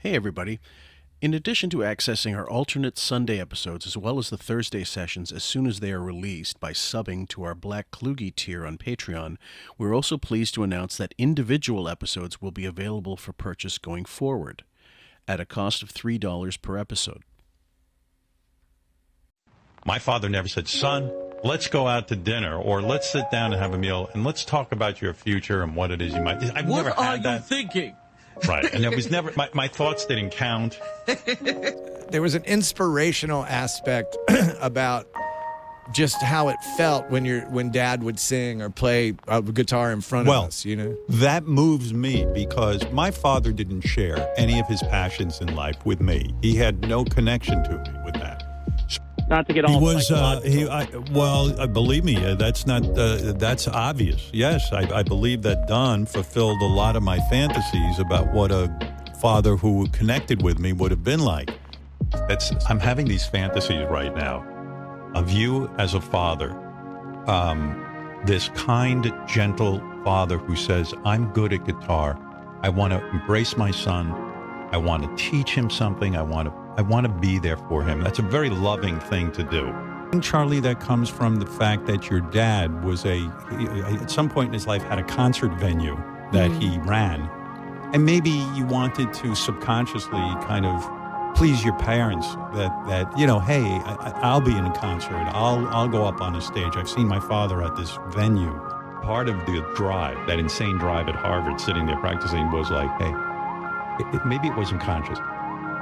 Hey, everybody. In addition to accessing our alternate Sunday episodes as well as the Thursday sessions as soon as they are released by subbing to our Black Kluge tier on Patreon, we're also pleased to announce that individual episodes will be available for purchase going forward at a cost of $3 per episode. My father never said, son, let's go out to dinner or let's sit down and have a meal and let's talk about your future and what it is you might. I've never had that. What are you thinking? Right. And it was never, my thoughts didn't count. There was an inspirational aspect about just how it felt when Dad would sing or play a guitar in front of us, you know? That moves me because my father didn't share any of his passions in life with me. He had no connection to me with that. Not to get all believe me, that's obvious. Yes, I believe that Don fulfilled a lot of my fantasies about what a father who connected with me would have been like. I'm having these fantasies right now of you as a father, this kind, gentle father who says, I'm good at guitar. I want to embrace my son. I want to teach him something. I want to be there for him. That's a very loving thing to do. And Charlie, that comes from the fact that your dad was at some point in his life had a concert venue that he ran. And maybe you wanted to subconsciously kind of please your parents that hey, I'll be in a concert. I'll go up on a stage. I've seen my father at this venue. Part of the drive, that insane drive at Harvard, sitting there practicing, was like, hey, maybe it wasn't conscious.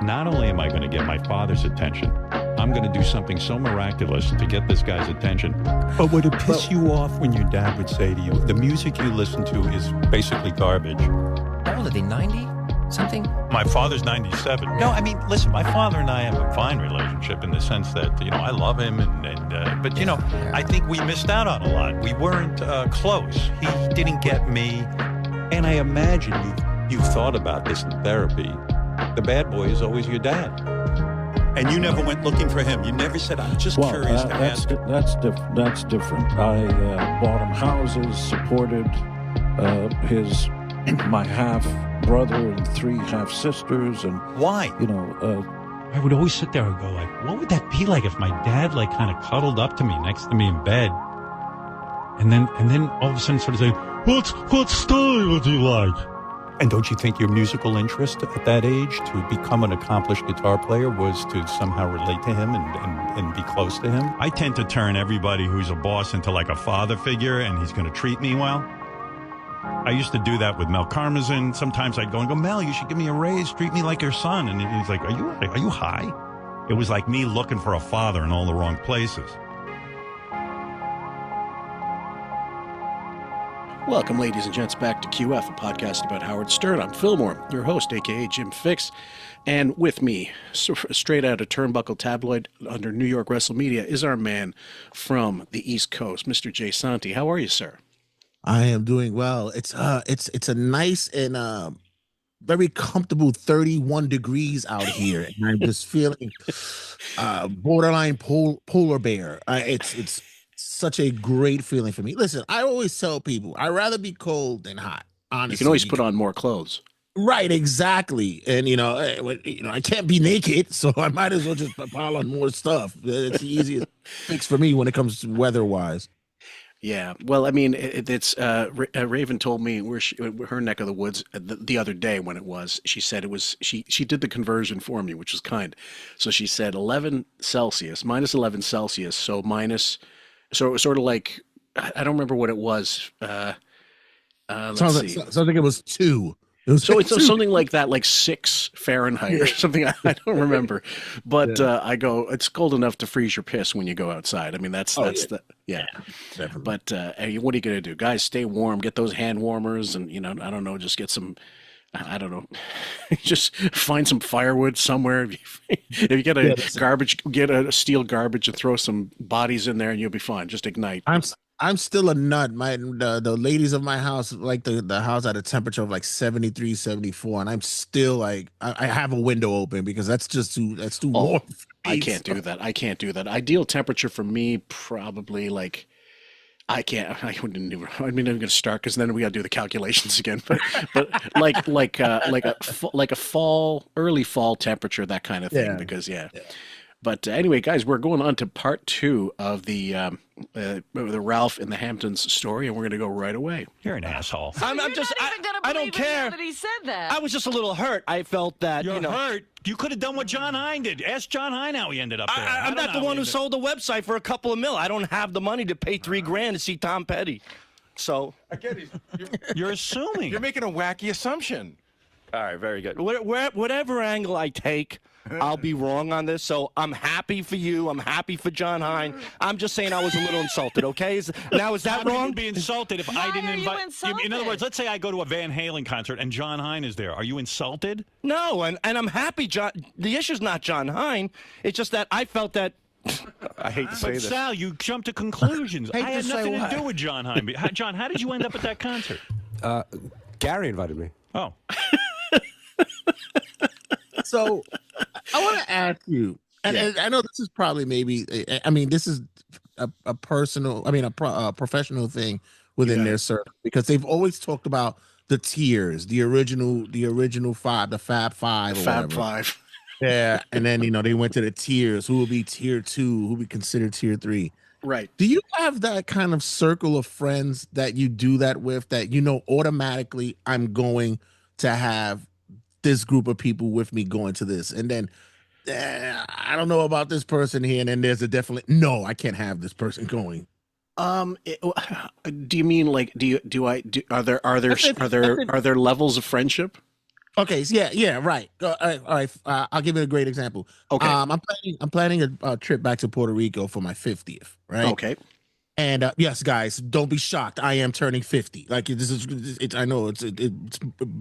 Not only am I going to get my father's attention, I'm going to do something so miraculous to get this guy's attention. But would it piss you off when your dad would say to you, the music you listen to is basically garbage? How old are they, 90? Something? My father's 97. No, I mean, listen, my father and I have a fine relationship in the sense that, I love him. But I think we missed out on a lot. We weren't close. He didn't get me. And I imagine you've thought about this in therapy. The bad boy is always your dad. And you never went looking for him. You never said, I'm just curious to ask. That's different. I bought him houses, supported my half brother and 3 half sisters, and why? I would always sit there and go like, what would that be like if my dad kind of cuddled up to me next to me in bed, and then all of a sudden sort of say, what style would you like? And don't you think your musical interest at that age to become an accomplished guitar player was to somehow relate to him and be close to him? I tend to turn everybody who's a boss into like a father figure, and he's going to treat me well. I used to do that with Mel Karmazin. Sometimes I'd go, Mel, you should give me a raise, treat me like your son. And he's like, are you high? It was like me looking for a father in all the wrong places. Welcome, ladies and gents, back to QF, a podcast about Howard Stern. I'm Fillmore, your host, a.k.a. Jim Fix. And with me, straight out of Turnbuckle Tabloid under New York Wrestle Media, is our man from the East Coast, Mr. Jay Santi. How are you, sir? I am doing well. It's a nice and very comfortable 31 degrees out here, and I'm just feeling borderline polar bear. It's such a great feeling for me. Listen, I always tell people I'd rather be cold than hot. Honestly, you can always put on more clothes. Right, exactly. And I can't be naked, so I might as well just pile on more stuff. It's the easiest fix for me when it comes to weather-wise. Yeah, well, I mean, it's Raven told me her neck of the woods the other day when it was. She said it was she did the conversion for me, which was kind. So she said 11 Celsius, minus 11 Celsius, so sort of like I don't remember what it was. Let's see. Sounds like it was 2. It's something like that, like 6 Fahrenheit or something. I don't remember, but I go, it's cold enough to freeze your piss when you go outside. I mean, that's But what are you gonna do, guys? Stay warm. Get those hand warmers, and I don't know, just get some. I don't know, just find some firewood somewhere. If you get get a steel garbage and throw some bodies in there, and you'll be fine. Just ignite. I'm still a nut. The ladies of my house like the house at a temperature of like 73, 74, and I'm still like I have a window open because that's too warm. I can't do that. Ideal temperature for me probably like I can't. I wouldn't even. I mean, I'm going to start because then we got to do the calculations again. But like a fall, early fall temperature, that kind of thing. Yeah. Because yeah. But anyway, guys, we're going on to part 2 of the Ralph in the Hamptons story, and we're going to go right away. You're an asshole. I'm You're just, not even gonna I believe don't care. it now that he said that. I was just a little hurt. I felt that, You're you know. hurt. You could have done what John Hein did. Ask John Hein how he ended up there. I'm not the one who sold the website for a couple of mil. I don't have the money to pay $3,000 to see Tom Petty. So. Again, You're assuming. you're making a wacky assumption. All right, very good. Whatever angle I take, I'll be wrong on this. So I'm happy for you. I'm happy for John Hein. I'm just saying I was a little insulted, okay? Is that How would wrong? you be insulted if Why I didn't are you invite? In insulted? other words, let's say I go to a Van Halen concert and John Hein is there. Are you insulted? No, and I'm happy. The issue's not John Hein. It's just that I felt that. I hate to say But this. Sal, you jumped to conclusions. I Hate to had say nothing to what? do with John Hein. John, how did you end up at that concert? Gary invited me. Oh, So I want to ask you, and I know this is probably maybe, I mean, this is a personal, I mean, a professional thing within their circle, because they've always talked about the tiers, the original five, the Fab Five, or Fab whatever. Five. Yeah, and then they went to the tiers. Who will be tier 2? Who will be considered tier 3? Right. Do you have that kind of circle of friends that you do that with, that automatically I'm going to have this group of people with me going to this, and then I don't know about this person here, and then there's a definitely no, I can't have this person going. Do you mean like are there levels of friendship? Okay, so yeah, right. All right. I'll give you a great example. Okay. I'm planning a trip back to Puerto Rico for my 50th. Right. Okay. And yes, guys, don't be shocked. I am turning 50. Like I know it's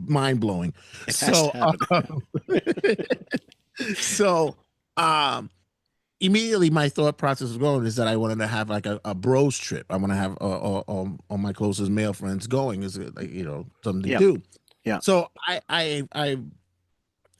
mind blowing. So, immediately my thought process was going is that I wanted to have like a bros trip. I want to have all my closest male friends going. Is like something to do. Yeah. So I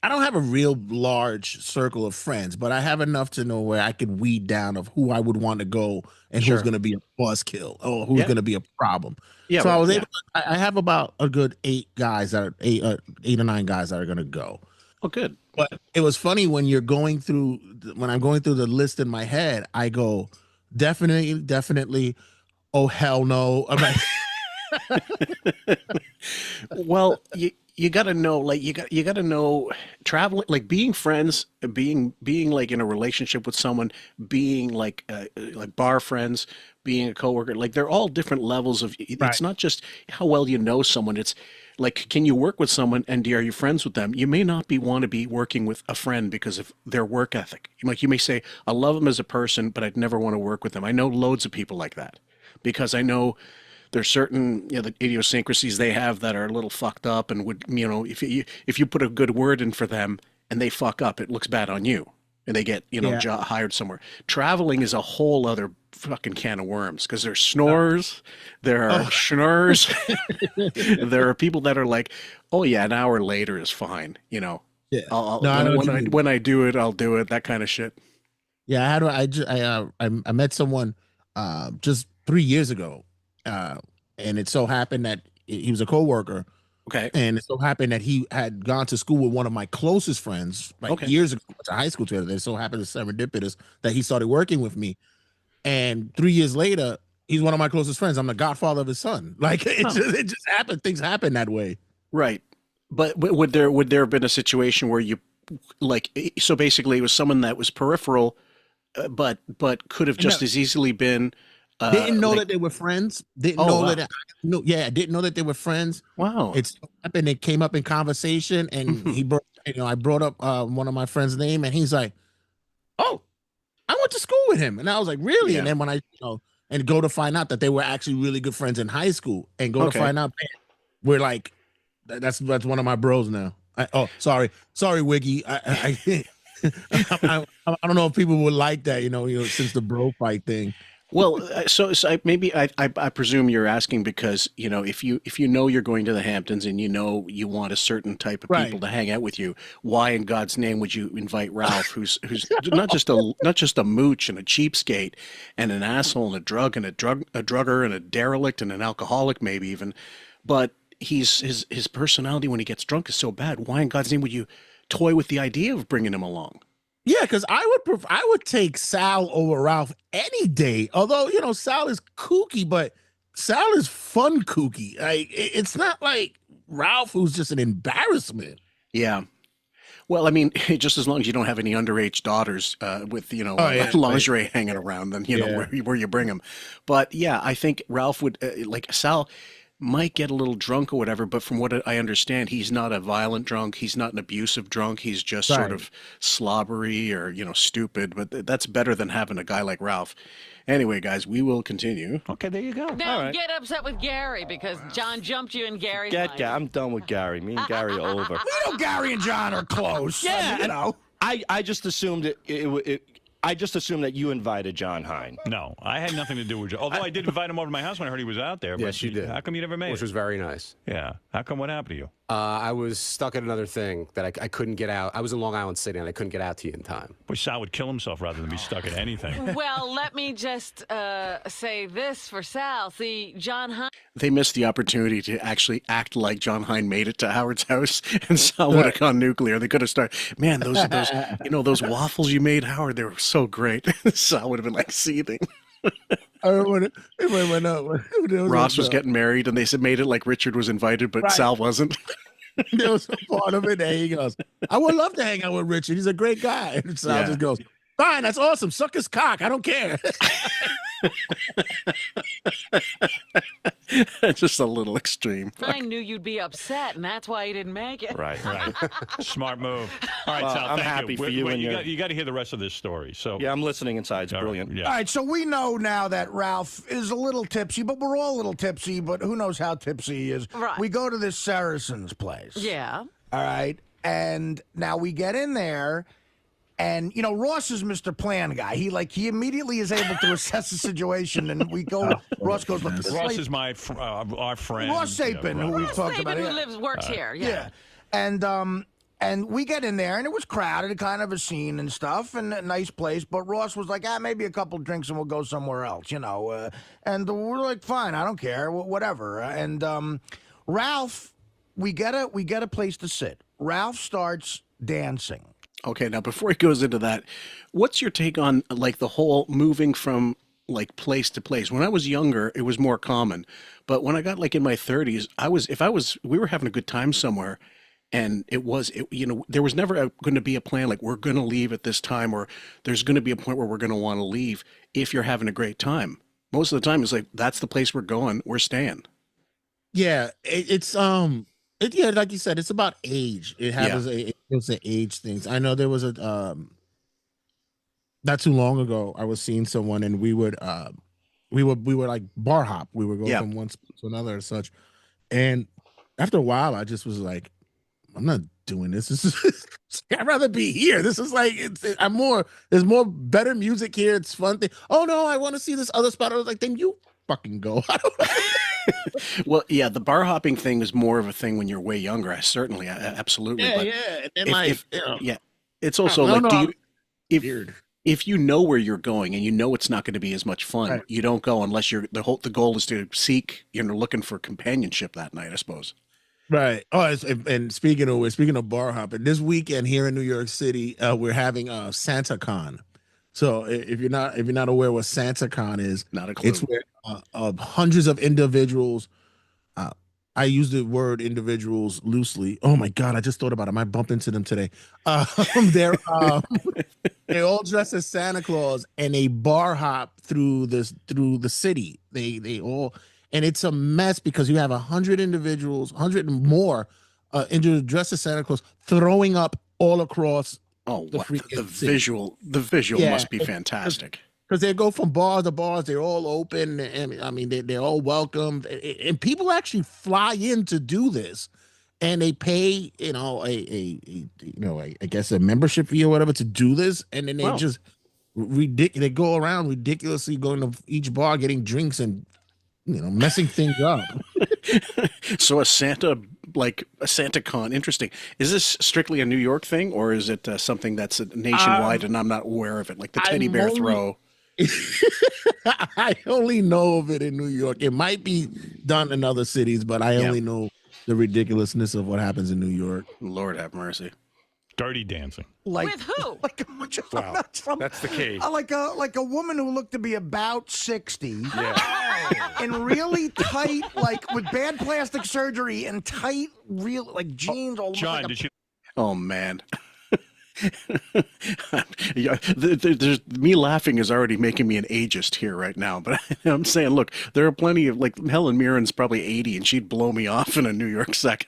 don't have a real large circle of friends, but I have enough to know where I can weed down of who I would want to go and who's going to be a buzzkill or who's going to be a problem. Yeah. So I was able. I have about a good 8 guys that are 8 or 9 guys that are going to go. Oh, good. But it was funny when I'm going through the list in my head. I go definitely. Oh hell no! I'm like. Well, you got to know, like you got to know traveling, like being friends, being like in a relationship with someone, being like bar friends, being a coworker, like they're all different levels of. It's not just how well you know someone. It's like, can you work with someone, and are you friends with them? You may not want to be working with a friend because of their work ethic. Like you may say, I love them as a person, but I'd never want to work with them. I know loads of people like that because I know. There's certain the idiosyncrasies they have that are a little fucked up, and would if you put a good word in for them and they fuck up, it looks bad on you, and they get hired somewhere. Traveling is a whole other fucking can of worms because there's snorers, there are schnurrs, there are people that are like, oh yeah, an hour later is fine, Yeah. When I do it, I'll do it. That kind of shit. Yeah, I met someone just 3 years ago. And it so happened that he was a coworker. Okay. And it so happened that he had gone to school with one of my closest friends years ago, to high school together. It so happened to serendipitous that he started working with me. And 3 years later, he's one of my closest friends. I'm the godfather of his son. Like it just happened. Things happen that way. Right. But would there have been a situation where you so basically it was someone that was peripheral, but could have just as easily been. Didn't know that they were friends. Didn't know that. Didn't know that they were friends. Wow. It's happened. It came up in conversation, and I brought up one of my friend's name, and he's like, "Oh, I went to school with him," and I was like, "Really?" Yeah. And then when I and go to find out that they were actually really good friends in high school, and go to find out we're like, that's one of my bros now. Sorry, Wiggy. I don't know if people would like that, since the bro fight thing. Well, maybe I presume you're asking because if you know you're going to the Hamptons and you know you want a certain type of people Right. to hang out with you, why in God's name would you invite Ralph, who's not just a mooch and a cheapskate and an asshole and a drugger and a derelict and an alcoholic maybe even, but his personality when he gets drunk is so bad. Why in God's name would you toy with the idea of bringing him along? Yeah, because I would take Sal over Ralph any day. Although Sal is kooky, but Sal is fun kooky. Like it's not like Ralph, who's just an embarrassment. Yeah. Well, I mean, just as long as you don't have any underage daughters with lingerie hanging around, then where you bring them. But yeah, I think Ralph would like Sal might get a little drunk or whatever, but from what I understand, he's not a violent drunk. He's not an abusive drunk. He's just sort of slobbery or, stupid. But that's better than having a guy like Ralph. Anyway, guys, we will continue. Okay, there you go. Now get upset with Gary because John jumped you in Gary's life. I'm done with Gary. Me and Gary are over. Gary and John are close. Yeah, I just assumed I just assumed that you invited John Hine. No, I had nothing to do with John. Although I did invite him over to my house when I heard he was out there. Yes, you did. How come you never made it? Which was very nice. Yeah. How come? What happened to you? I was stuck at another thing that I couldn't get out. I was in Long Island City, and I couldn't get out to you in time. Boy, Sal would kill himself rather than be stuck at anything. Well, let me just say this for Sal. See, John Hine. They missed the opportunity to actually act like John Hine made it to Howard's house, and Sal would have gone nuclear. They could have started. Man, those waffles you made, Howard, they were so great. Sal would have been like seething. I remember when Ross was getting married, and they made it like Richard was invited, but Sal wasn't. There was a part of it that he goes, I would love to hang out with Richard. He's a great guy. And Sal just goes, fine, that's awesome. Suck his cock. I don't care. Just a little extreme. I knew you'd be upset, and that's why you didn't make it. Right. Smart move. All right, Sal, I'm thank happy you. for you. You got to hear the rest of this story. So yeah, I'm listening inside. It's brilliant. All right, so we know now that Ralph is a little tipsy, but we're all a little tipsy, but who knows how tipsy he is. Right. We go to this Saracen's place. Yeah. All right, and now we get in there. And, Ross is Mr. Plan guy. He immediately is able to assess the situation. And we go, Ross goes, look, Ross is our friend. Ross Sapin, who we've talked about. Who works here. Yeah. And we get in there, and it was crowded, kind of a scene and stuff, and a nice place. But Ross was like, maybe a couple drinks and we'll go somewhere else, And we're like, fine, I don't care, whatever. And Ralph, we get a place to sit. Ralph starts dancing. Okay, now before he goes into that, what's your take on like the whole moving from like place to place? When I was younger, it was more common, but when I got like in my 30s, we were having a good time somewhere, and there was never going to be a plan like we're going to leave at this time, or there's going to be a point where we're going to want to leave if you're having a great time. Most of the time, it's like that's the place we're going, we're staying. Yeah, it's like you said, it's about age. It's an age things. I know there was a not too long ago, I was seeing someone, and we were like bar hop. We would go from one spot to another and such. And after a while, I just was like, I'm not doing this. I'd rather be here. This is like there's more better music here. It's fun thing. Oh no, I want to see this other spot. I was like, then you fucking go. I don't know. Well, yeah, the bar hopping thing is more of a thing when you're way younger. Absolutely. Yeah. And it's also if you know where you're going and you know it's not going to be as much fun, you don't go unless the goal is to seek, looking for companionship that night, I suppose. Right. Oh, and speaking of bar hopping, this weekend here in New York City, we're having Santa Con. So if you're not aware what Santa Con is, not a clue. It's where hundreds of individuals. I use the word individuals loosely. Oh my God, I just thought about them. I bumped into them today. They're all dressed as Santa Claus, and they bar hop through the city. They all, and it's a mess because you have 100 individuals, 100 and more individuals dressed as Santa Claus throwing up all across. Oh, the visual must be fantastic. Because they go from bar to bars, they're all open, and I mean they're all welcome, and people actually fly in to do this, and they pay I guess a membership fee or whatever to do this, and then they ridiculous. They go around ridiculously going to each bar, getting drinks, and messing things up. So a Santa con. Interesting. Is this strictly a New York thing, or is it something that's nationwide and I'm not aware of it, like the teddy bear throw? I only know of it in New York. It might be done in other cities, but I only know the ridiculousness of what happens in New York. Lord have mercy. Dirty dancing. With who? Wow, that's the key. Like a woman who looked to be about 60. Yeah. In really tight, like with bad plastic surgery and tight, real like jeans. All John, like did you? Oh man. Me laughing is already making me an ageist here right now, but I'm saying, look, there are plenty of like Helen Mirren's probably 80 and she'd blow me off in a New York second.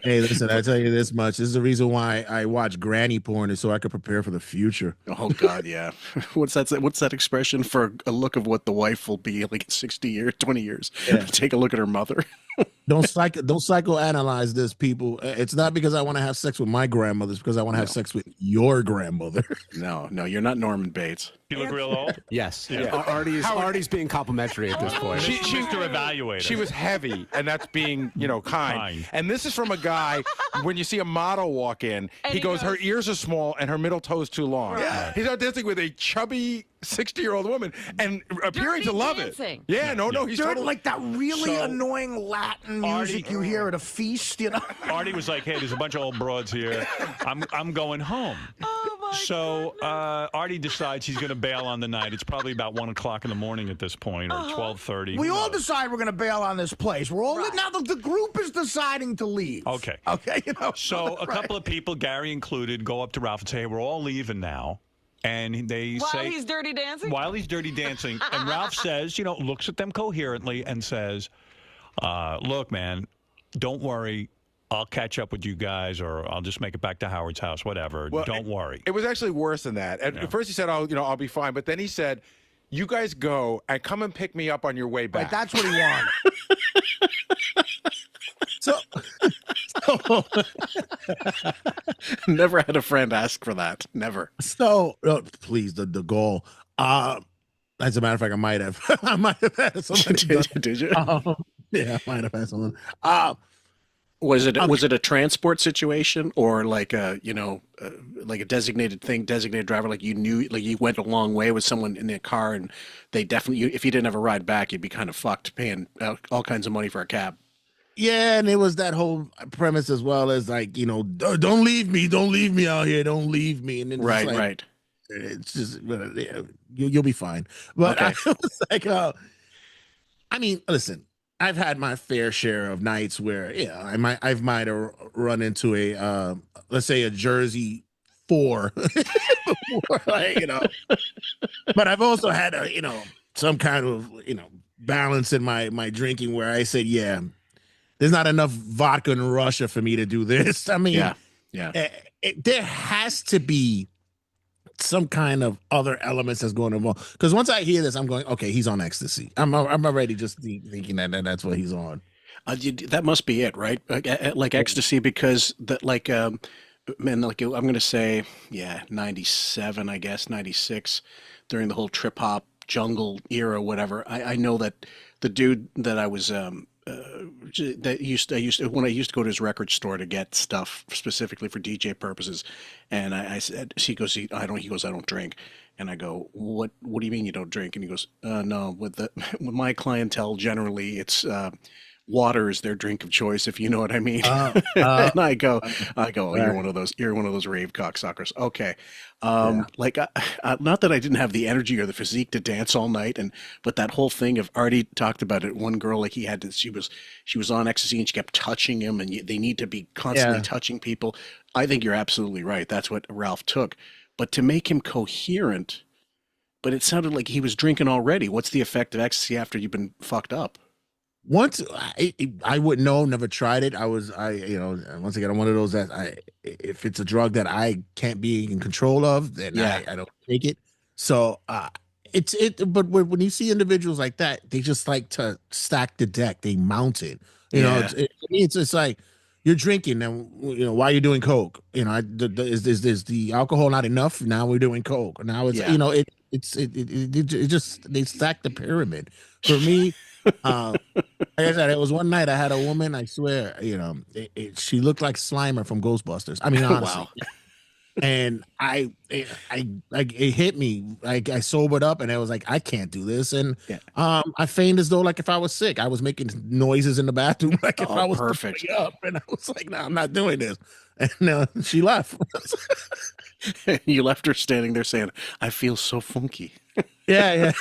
Hey, listen, I tell you this much. This is the reason why I watch granny porn, is so I could prepare for the future. Oh God, yeah. What's that expression for a look of what the wife will be like in 60 years, 20 years? Yeah. Take a look at her mother. Don't psychoanalyze this, people. It's not because I want to have sex with my grandmother. It's because I want to have sex with your grandmother. No, you're not Norman Bates. You look real old. Yes. Yeah. Artie's being complimentary at this point. She's to evaluate. She was heavy, and that's being kind. And this is from a guy. When you see a model walk in, he goes, her ears are small and her middle toe's too long. Yeah. He's out dancing with a chubby 60-year-old woman and appearing to love it. Yeah, no, he's totally like that really annoying Latin music you hear at a feast. Artie was like, "Hey, there's a bunch of old broads here. I'm going home." So Artie decides he's going to bail on the night. It's probably about 1 o'clock in the morning at this point, or 12:30. We all decide we're going to bail on this place. We're all now the group is deciding to leave. Okay. So a couple of people, Gary included, go up to Ralph and say, "Hey, we're all leaving now." And they while say, he's dirty dancing? While he's dirty dancing. And Ralph says, looks at them coherently and says, look, man, don't worry. I'll catch up with you guys, or I'll just make it back to Howard's house, whatever. Well, don't worry. It was actually worse than that. At first he said, I'll be fine. But then he said, you guys go and come and pick me up on your way back. Right, that's what he wanted. Never had a friend ask for that. Never. So, please, the goal. As a matter of fact, I might have had something. Did you? Yeah, I might have had someone. Was it a transport situation, or like a like a designated driver, like you knew, like you went a long way with someone in their car and they definitely, if you didn't have a ride back, you'd be kind of fucked paying all kinds of money for a cab. Yeah, and it was that whole premise as well as like, don't leave me out here, don't leave me. And then right. It's just you'll be fine. But okay. I was like, I mean, listen, I've had my fair share of nights where I might have run into a let's say a Jersey 4 before, but I've also had some kind of balance in my drinking where I said, there's not enough vodka in Russia for me to do this. I mean, there has to be some kind of other elements that's going on. Because once I hear this, I'm going, okay, he's on ecstasy. I'm already just thinking that that's what he's on. That must be it, right? Like ecstasy, because that, like, man, like I'm going to say, 97, I guess, 96, during the whole trip hop jungle era, whatever. I know that the dude that I was that when I used to go to his record store to get stuff specifically for DJ purposes, and I said, he goes, I don't drink, and I go, what do you mean you don't drink? And he goes, no, with my clientele generally it's water is their drink of choice, if you know what I mean. And I go, you're one of those rave cocksuckers. Okay. Like, not that I didn't have the energy or the physique to dance all night, but that whole thing of Artie talked about it. One girl, like she was on ecstasy and she kept touching him, and they need to be constantly touching people. I think you're absolutely right. That's what Ralph took. But to make him coherent, but it sounded like he was drinking already. What's the effect of ecstasy after you've been fucked up? Once I wouldn't know, never tried it. Once again, I'm one of those that if it's a drug that I can't be in control of, then I don't take it. So but when you see individuals like that, they just like to stack the deck. They mount it. It's like you're drinking, and why are you doing coke? Is the alcohol not enough? Now we're doing coke. Now it's it just they stacked the pyramid for me. Like I said, it was one night I had a woman. I swear, she looked like Slimer from Ghostbusters. I mean, honestly. Wow. And it hit me. Like I sobered up, and I was like, I can't do this. And I feigned as though like if I was sick, I was making noises in the bathroom, like if I was perfect up. And I was like, no, I'm not doing this. And she left. You left her standing there saying, "I feel so funky." Yeah.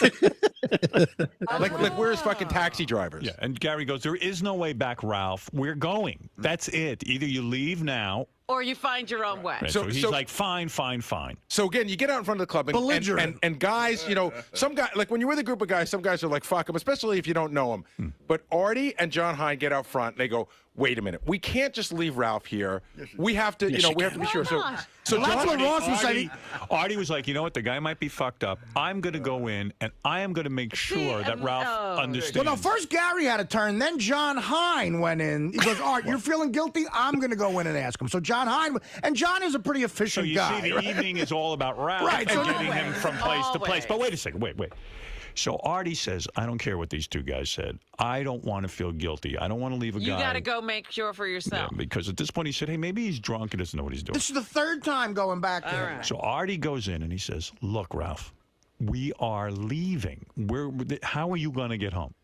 like where's fucking taxi drivers? Yeah, and Gary goes, there is no way back, Ralph. We're going. That's it. Either you leave now, or you find your own way. Right, so he's like, fine. So again, you get out in front of the club, and guys, some guy, like when you're with a group of guys, some guys are like, fuck them, especially if you don't know them. But Artie and John Hine get out front, and they go, wait a minute, we can't just leave Ralph here. We have to, we have to be sure. So that's what Ross was saying. Artie was like, you know what, the guy might be fucked up. I'm going to go in, and I am going to make sure that Ralph understands. Well, no, first Gary had a turn, then John Hine went in. He goes, Art, you're feeling guilty? I'm going to go in and ask him. So John Hine, and John is a pretty efficient guy. So you see, the evening is all about Ralph and getting him from place to place. But wait a second, wait. So Artie says, I don't care what these two guys said. I don't want to feel guilty. I don't want to leave a guy. You got to go make sure for yourself. Yeah, because at this point he said, hey, maybe he's drunk and doesn't know what he's doing. This is the third time going back there. Right. So Artie goes in and he says, look, Ralph, we are leaving. How are you going to get home?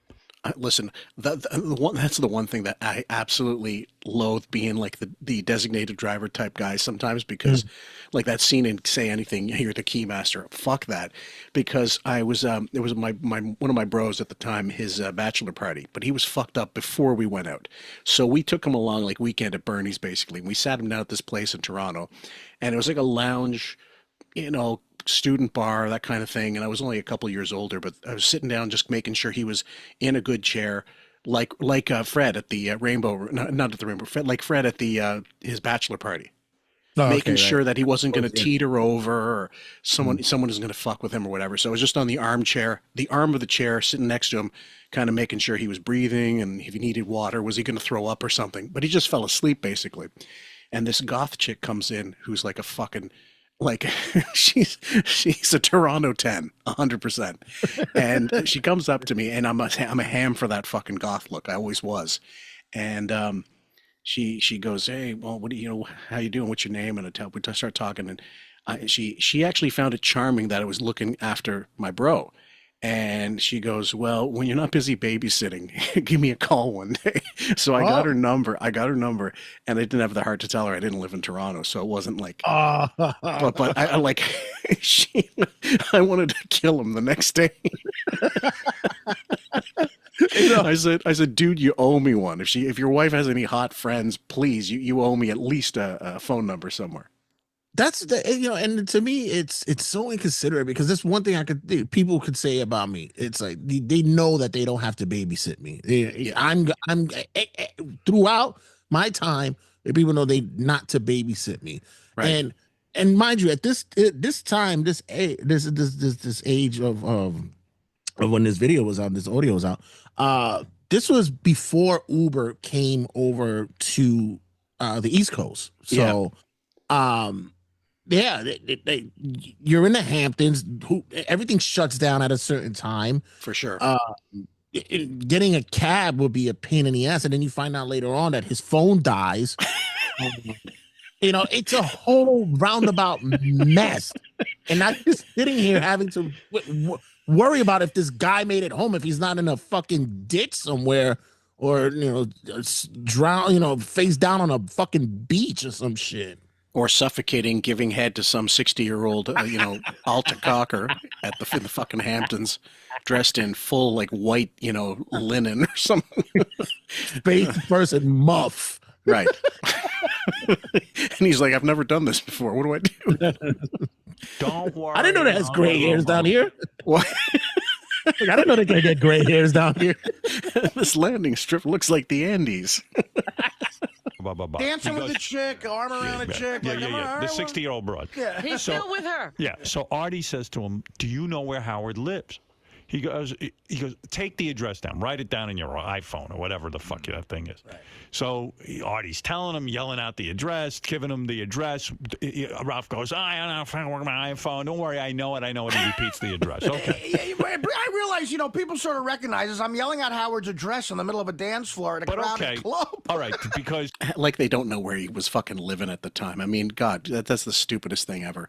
Listen, that's the one thing that I absolutely loathe being like the designated driver type guy sometimes, because like that scene in Say Anything, you're the keymaster. Fuck that. Because I was it was my one of my bros at the time, his bachelor party, but he was fucked up before we went out. So we took him along like weekend at Bernie's basically. We sat him down at this place in Toronto, and it was like a lounge, student bar, that kind of thing. And I was only a couple years older, but I was sitting down just making sure he was in a good chair, like Fred at the Rainbow, not at the Rainbow, like Fred at the his bachelor party. Making sure that he wasn't going to teeter over, or someone isn't going to fuck with him or whatever. So I was just on the arm of the chair, sitting next to him, kind of making sure he was breathing, and if he needed water, was he going to throw up or something? But he just fell asleep basically. And this goth chick comes in who's like a fucking, like she's a Toronto 10, 100%. And she comes up to me, and I'm a ham for that fucking goth look. I always was. And she goes, hey, well, what do you how you doing? What's your name? And we start talking, and she actually found it charming that I was looking after my bro. And she goes, well, when you're not busy babysitting, give me a call one day. So I got her number. And I didn't have the heart to tell her I didn't live in Toronto. So it wasn't like, but I like, I wanted to kill him the next day. I said, dude, you owe me one. If your wife has any hot friends, please, you owe me at least a phone number somewhere. That's the and to me it's so inconsiderate, because that's one thing people could say about me. It's like they know that they don't have to babysit me. I'm throughout my time, people know they not to babysit me. Right. And mind you, at this time, this age of when this video was out, this audio was out, this was before Uber came over to the East Coast. So you're in the Hamptons. Everything shuts down at a certain time. For sure. Getting a cab would be a pain in the ass, and then you find out later on that his phone dies. It's a whole roundabout mess. And I'm just sitting here having to worry about if this guy made it home, if he's not in a fucking ditch somewhere, or drown, face down on a fucking beach or some shit. Or suffocating, giving head to some 60-year-old, altar cocker in the fucking Hamptons, dressed in full like white, linen or something. Space person muff. Right. And he's like, I've never done this before. What do I do? Don't worry. I didn't know that has gray hairs down here. What? I didn't know they could get gray hairs down here. This landing strip looks like the Andes. Dancing with a chick, arm around a chick. Yeah. The 60-year-old broad. Yeah. He's still with her. Yeah. So Artie says to him, do you know where Howard lives? He goes, take the address down. Write it down in your iPhone or whatever the fuck that thing is. Right. So Artie's telling him, yelling out the address, giving him the address. Ralph goes, I don't know, work my iPhone. Don't worry, I know it. I know it. He repeats the address. Okay. I realize, people sort of recognize this. I'm yelling out Howard's address in the middle of a dance floor at a crowded club. All right, because... Like they don't know where he was fucking living at the time. I mean, God, that's the stupidest thing ever.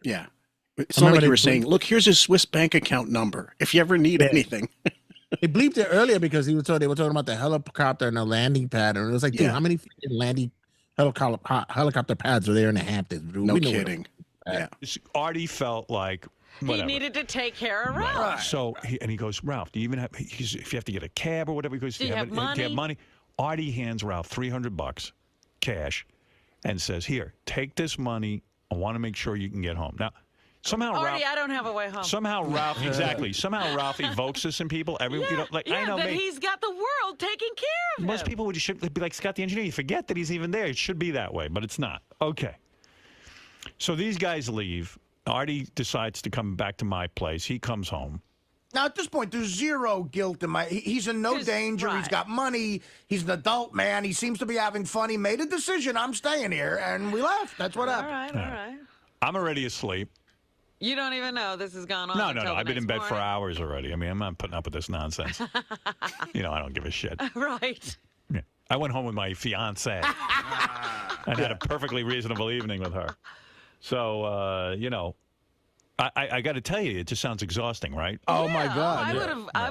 Yeah. It's not like you were saying, look, here's his Swiss bank account number if you ever need anything. They bleeped it earlier because they were talking about the helicopter and the landing pad. And it was like, dude, how many helicopter pads are there in the Hamptons? No kidding. Yeah. Artie felt like whatever. He needed to take care of Ralph. Right. So he goes, Ralph, do you even have, if you have to get a cab or whatever, he goes, do you have money? Do you have money? Artie hands Ralph $300 cash and says, here, take this money. I want to make sure you can get home. Now, somehow Artie, I don't have a way home. Somehow Ralph, exactly. Somehow Ralph evokes this in people. I know that he's got the world taking care of him. Most people would be like Scott the engineer. You forget that he's even there. It should be that way, but it's not. Okay. So these guys leave. Artie decides to come back to my place. He comes home. Now, at this point, there's zero guilt in he's in no danger. Right. He's got money. He's an adult man. He seems to be having fun. He made a decision. I'm staying here, and we left. That's what happened. All right. I'm already asleep. You don't even know this has gone on. No. I've been in bed for hours already. I mean, I'm not putting up with this nonsense. I don't give a shit. Right. Yeah. I went home with my fiance and had a perfectly reasonable evening with her. So, I got to tell you, it just sounds exhausting, right? Oh my God! I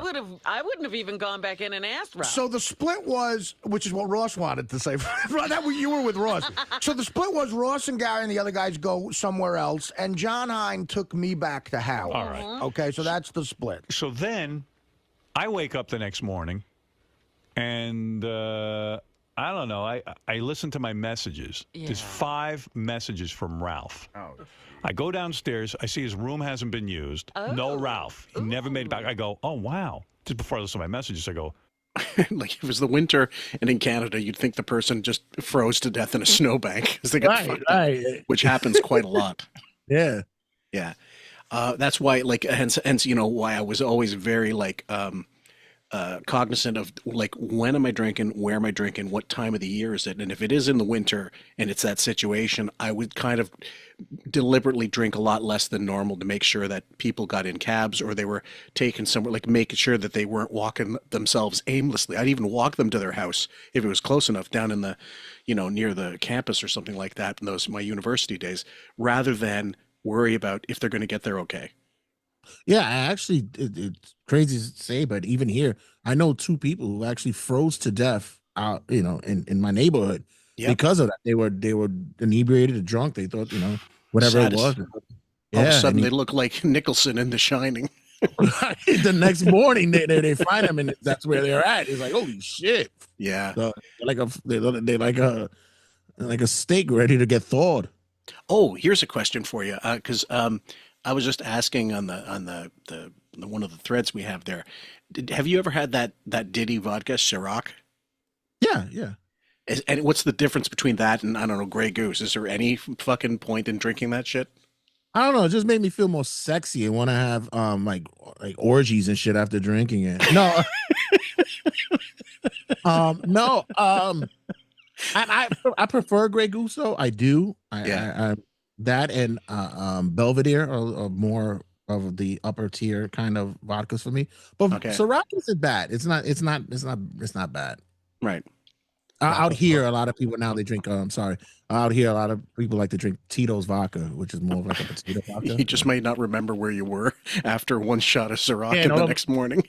wouldn't have even gone back in and asked Ralph. So the split was, which is what Ross wanted to say. That you were with Ross. So the split was Ross and Gary and the other guys go somewhere else, and John Hine took me back to Howard. All right. Okay, so that's the split. So then, I wake up the next morning, and I don't know. I listen to my messages. Yeah. There's 5 messages from Ralph. Oh. I go downstairs. I see his room hasn't been used. Oh. No Ralph. He never made it back. I go, oh, wow. Just before I listen to my messages, I go. Like it was the winter, and in Canada, you'd think the person just froze to death in a snowbank. They got right. Which happens quite a lot. Yeah. Yeah. That's why, hence, why I was always very, cognizant of when am I drinking, where am I drinking, what time of the year is it, and if it is in the winter and it's that situation, I would kind of deliberately drink a lot less than normal to make sure that people got in cabs or they were taken somewhere, making sure that they weren't walking themselves aimlessly. I'd even walk them to their house if it was close enough down in the, near the campus or something like that in my university days, rather than worry about if they're going to get there okay. Yeah, it's crazy to say, but even here, I know 2 people who actually froze to death out, in my neighborhood because of that. They were inebriated or drunk. They thought, whatever it was. All of a sudden, they look like Nicholson in The Shining. The next morning, they find them, and that's where they're at. It's like, holy shit! Yeah, so they're like a steak ready to get thawed. Oh, here's a question for you, because I was just asking on the one of the threads we have there. Have you ever had that Diddy vodka Ciroc? Yeah. And what's the difference between that and, I don't know, Grey Goose? Is there any fucking point in drinking that shit? I don't know. It just made me feel more sexy and want to have like orgies and shit after drinking it. No, no. I prefer Grey Goose though. I do. I that and Belvedere are more of the upper tier kind of vodkas for me. But Ciroc isn't bad. It's not bad. Right. Out here, a lot of people now they drink. Out here, a lot of people like to drink Tito's vodka, which is more of like a potato vodka. You just might not remember where you were after one shot of Ciroc the next morning.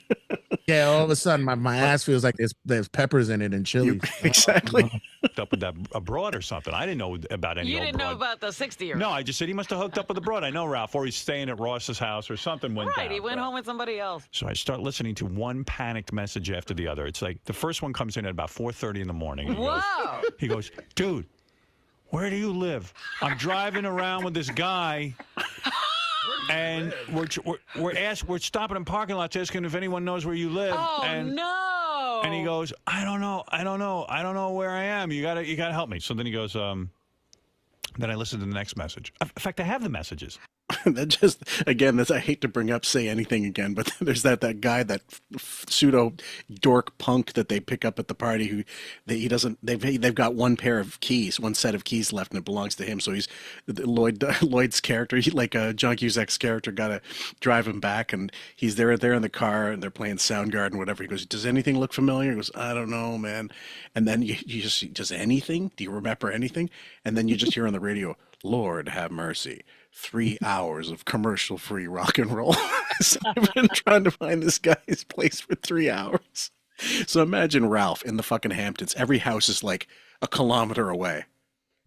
Yeah, all of a sudden my ass feels like there's peppers in it and chili. Exactly. Up with that abroad or something. I didn't know about any. You didn't know about the 60-year. No, I just said he must have hooked up with a broad. I know Ralph, or he's staying at Ross's house or something. He went home with somebody else. So I start listening to one panicked message after the other. It's like the first one comes in at about 4:30 in the morning. Whoa! He goes, dude, where do you live? I'm driving around with this guy, and we're stopping in parking lots asking if anyone knows where you live. Oh, no! And he goes, I don't know where I am. You gotta help me. So then he goes, then I listen to the next message. In fact, I have the messages. That just again, I hate to bring up Say Anything again, but there's that guy, that pseudo dork punk that they pick up at the party who he doesn't. They've got one set of keys left, and it belongs to him. So he's Lloyd's character, like John Cusack's character, got to drive him back, and he's there in the car, and they're playing Soundgarden, whatever. He goes, "Does anything look familiar?" He goes, "I don't know, man." And then you just, does anything? Do you remember anything? And then you just hear on the radio, "Lord have mercy. 3 hours of commercial-free rock and roll." So I've been trying to find this guy's place for 3 hours. So imagine Ralph in the fucking Hamptons. Every house is like a kilometer away.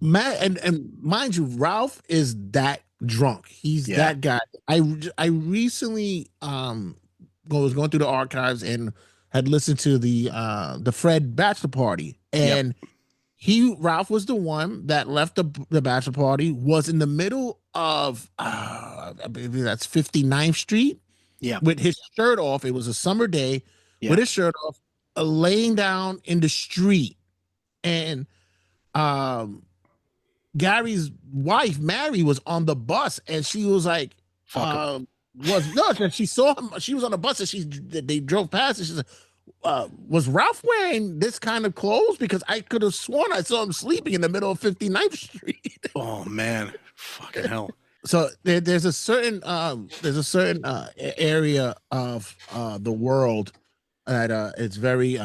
Man, and mind you, Ralph is that drunk. He's that guy. I recently was going through the archives and had listened to the Fred bachelor party, and Ralph was the one that left the bachelor party, was in the middle of I believe that's 59th Street, with his shirt off. It was a summer day, with his shirt off, laying down in the street, and Gary's wife Mary was on the bus, and she was like, she saw him. She was on the bus, and they drove past, and she said, was Ralph wearing this kind of clothes? Because I could have sworn I saw him sleeping in the middle of 59th Street. Oh man, fucking hell. So there's a certain area of the world that it's very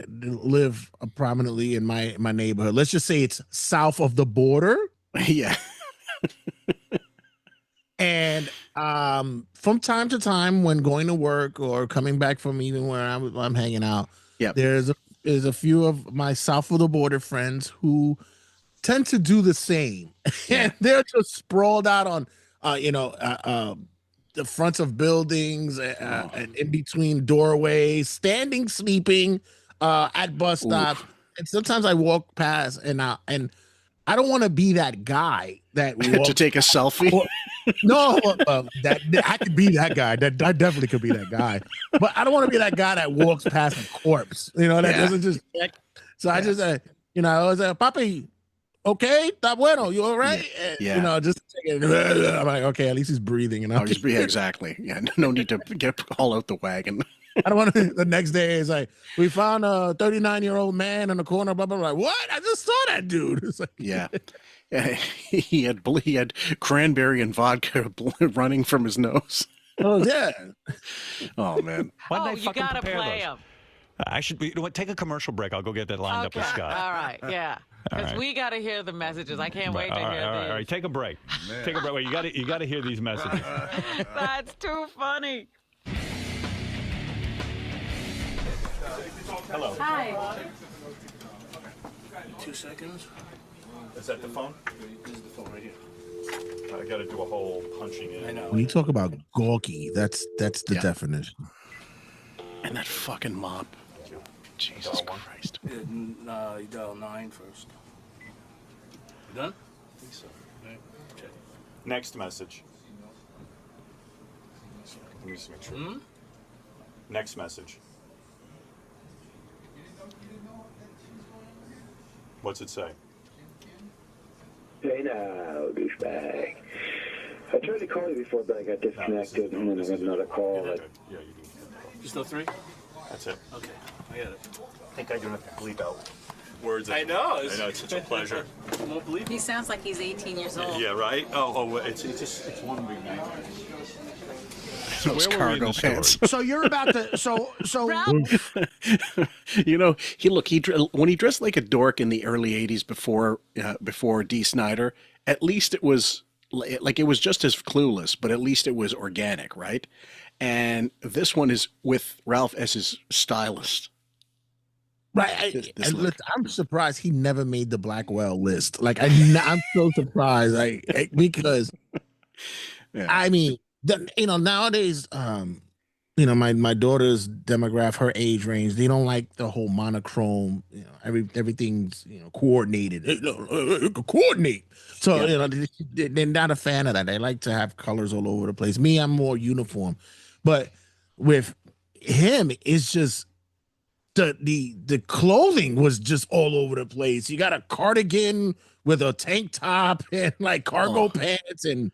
live prominently in my neighborhood. Let's just say it's south of the border. Yeah. And from time to time, when going to work or coming back from even where I'm hanging out, there's a few of my south of the border friends who tend to do the same. And they're just sprawled out on the fronts of buildings, and in between doorways, standing, sleeping at bus stops. And sometimes I walk past, and I don't want to be that guy that to take a selfie. No, that I could be that guy. That I definitely could be that guy. But I don't want to be that guy that walks past a corpse. That doesn't just check. So I just, I was like, "Papi, okay, está bueno, you all right?" Just I'm like, okay, at least he's breathing. Exactly. Yeah, no need to haul out the wagon. I don't want to. The next day is like, we found a 39-year-old man in the corner. Blah blah blah. Like, what? I just saw that dude. It's like, he had cranberry and vodka running from his nose. Oh yeah. Oh man. You gotta play him. I should be. You know what? Take a commercial break. I'll go get that lined up with Scott. All right. Yeah. Because we got to hear the messages. I can't wait to hear these. All right. Take a break. Take a break. Wait, you got to hear these messages. That's too funny. Hello. Hi. 2 seconds. Is that the phone? This is the phone right here. I got to do a whole punching in. I know. When you talk about gawky, that's the definition. And that fucking mop. Jesus Christ. You dial 9 first. You done? I think so. Right. Okay. Next message. Let me just make sure. Next message. What's it say? Hey now, douchebag. I tried to call you before, but I got disconnected, and then I got another call. You still 3? That's it. Okay, I got it. I think I don't have to bleep out words. I know. It's such a pleasure. You won't believe He sounds like he's 18 years old. Yeah, right? It's one big night. So those cargo pants. So you're about to. So. When he dressed like a dork in the early '80s before Dee Snider, at least it was like it was just as clueless, but at least it was organic, right? And this one is with Ralph as his stylist. Right. I'm surprised he never made the Blackwell list. Like I'm so surprised. Because I mean, nowadays, my daughter's demographic, her age range, they don't like the whole monochrome. Everything's coordinated. Coordinate. So they're not a fan of that. They like to have colors all over the place. Me, I'm more uniform. But with him, it's just the clothing was just all over the place. You got a cardigan with a tank top and like cargo pants, and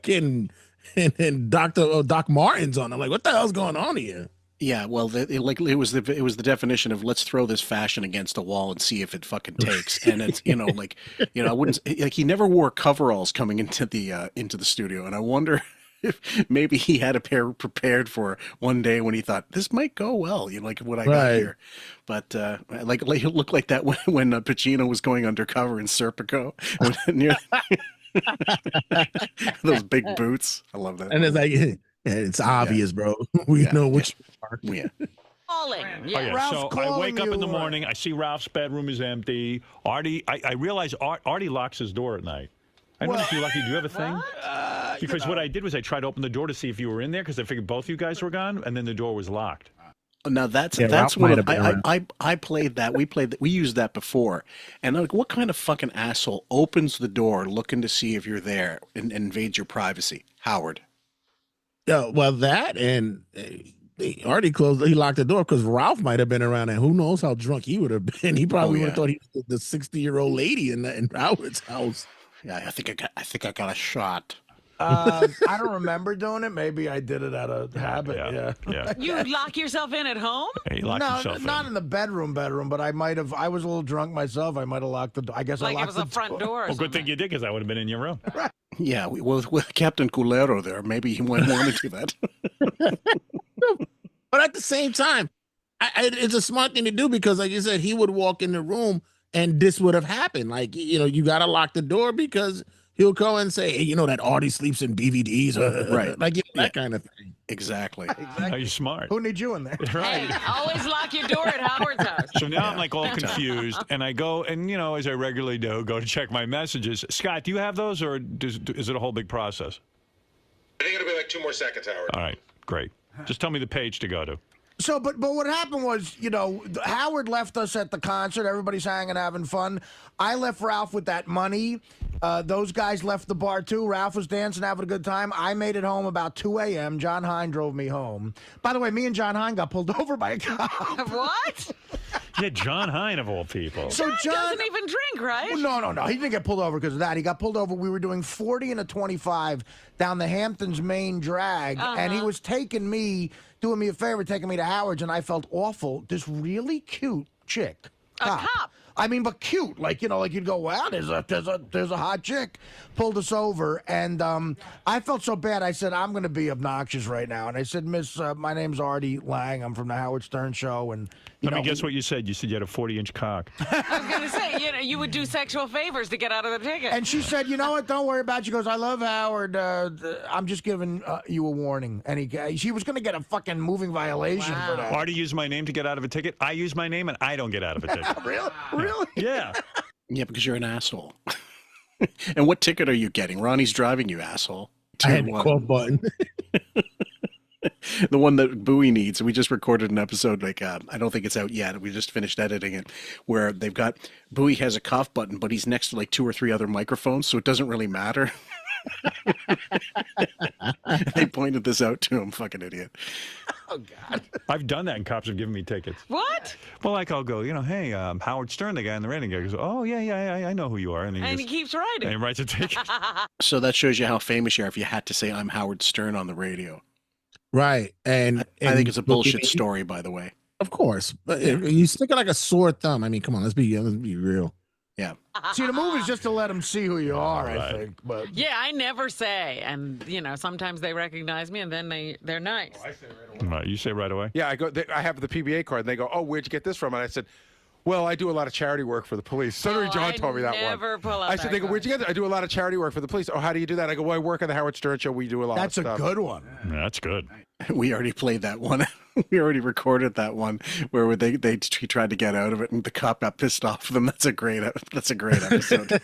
and Doc Martens on. I'm like, what the hell's going on here? Yeah, well, it was the definition of let's throw this fashion against a wall and see if it fucking takes. And it's I wouldn't like he never wore coveralls coming into the studio, and I wonder if maybe he had a pair prepared for one day when he thought this might go well, like what I got here. But like it looked like that when Pacino was going undercover in Serpico near those big boots. I love that. And it's like. It's obvious, bro. We know which are. Calling. Yeah. Oh, yeah. So I wake up in the morning. I see Ralph's bedroom is empty. Artie, I realize Artie locks his door at night. I don't know if you're lucky. Do you have a thing? Because what I did was I tried to open the door to see if you were in there because I figured both you guys were gone, and then the door was locked. Now that's one of I played that. We used that before, and I'm like, what kind of fucking asshole opens the door looking to see if you're there and invades your privacy? Howard. Yeah, well, that and he already closed. He locked the door because Ralph might have been around, and who knows how drunk he would have been. He probably would have thought he was the 60-year-old lady in Howard's house. Yeah, I think I got a shot. I don't remember doing it. Maybe I did it out of habit. Yeah. You lock yourself in at home? Yeah, he locked himself not in the bedroom, but I might have. I was a little drunk myself. I might have locked the door. I guess I locked it was a front door. Well, good thing you did because I would have been in your room. Right. Yeah, with Captain Culero there, maybe he might want to do that. But at the same time, it's a smart thing to do because, like you said, he would walk in the room and this would have happened. Like, you got to lock the door because he'll go and say, hey, that Artie sleeps in BVDs. Right. Like that kind of thing. Exactly. Are you smart? Who needs you in there? Right. Hey, always lock your door at Howard's house. So now I'm like all confused, and I go and as I regularly do, go to check my messages. Scott, do you have those, or is it a whole big process? I think it'll be like 2 more seconds, Howard. All right, great. Just tell me the page to go to. So, but what happened was, Howard left us at the concert. Everybody's hanging, having fun. I left Ralph with that money. Those guys left the bar, too. Ralph was dancing, having a good time. I made it home about 2 a.m. John Hine drove me home. By the way, me and John Hine got pulled over by a cop. What? Yeah, John Hine, of all people. So John doesn't even drink, right? Well, no. He didn't get pulled over because of that. He got pulled over. We were doing 40 and a 25 down the Hamptons main drag, and he was doing me a favor, taking me to Howard's, and I felt awful. This really cute chick. A cop. I mean, but cute. Like, like you'd go, wow, there's a hot chick. Pulled us over, and I felt so bad. I said, I'm going to be obnoxious right now. And I said, Miss, my name's Artie Lang. I'm from the Howard Stern Show. And Let me guess what you said. You said you had a 40-inch cock. I was going to say, you would do sexual favors to get out of the ticket. And she said, you know what? Don't worry about it. She goes, I love Howard. I'm just giving you a warning. And she was going to get a fucking moving violation for that. Artie used my name to get out of a ticket. I use my name, and I don't get out of a ticket. Really? Yeah. Yeah, because you're an asshole. And what ticket are you getting? Ronnie's driving you, asshole. I had the call button. The one that Bowie needs. We just recorded an episode, I don't think it's out yet. We just finished editing it, where they've got, Bowie has a cough button, but he's next to 2 or 3 other microphones, so it doesn't really matter. They pointed this out to him, fucking idiot. Oh, God. I've done that, and cops have given me tickets. What? Well, I'll go, hey, Howard Stern, the guy in the rating guy, goes, oh, yeah, I know who you are. And he keeps writing. And he writes a ticket. So that shows you how famous you are if you had to say, I'm Howard Stern on the radio. Right. And I think it's a bullshit story, by the way. Of course. But you stick it like a sore thumb. I mean, come on, let's be real. Yeah. See, the move is just to let them see who you are, I think. But yeah, I never say. And, sometimes they recognize me, and then they're nice. I say right away. You say right away? Yeah, I have the PBA card, and they go, oh, where'd you get this from? And I said, well, I do a lot of charity work for the police. Senator John told me that one. Never pull out I said, they go, where'd you get that? I do a lot of charity work for the police. Oh, how do you do that? I go, well, I work on the Howard Stern Show. We do a lot of stuff. That's a good one. Yeah, that's good. We already played that one. We already recorded that one where he tried to get out of it, and the cop got pissed off of them. That's a great episode.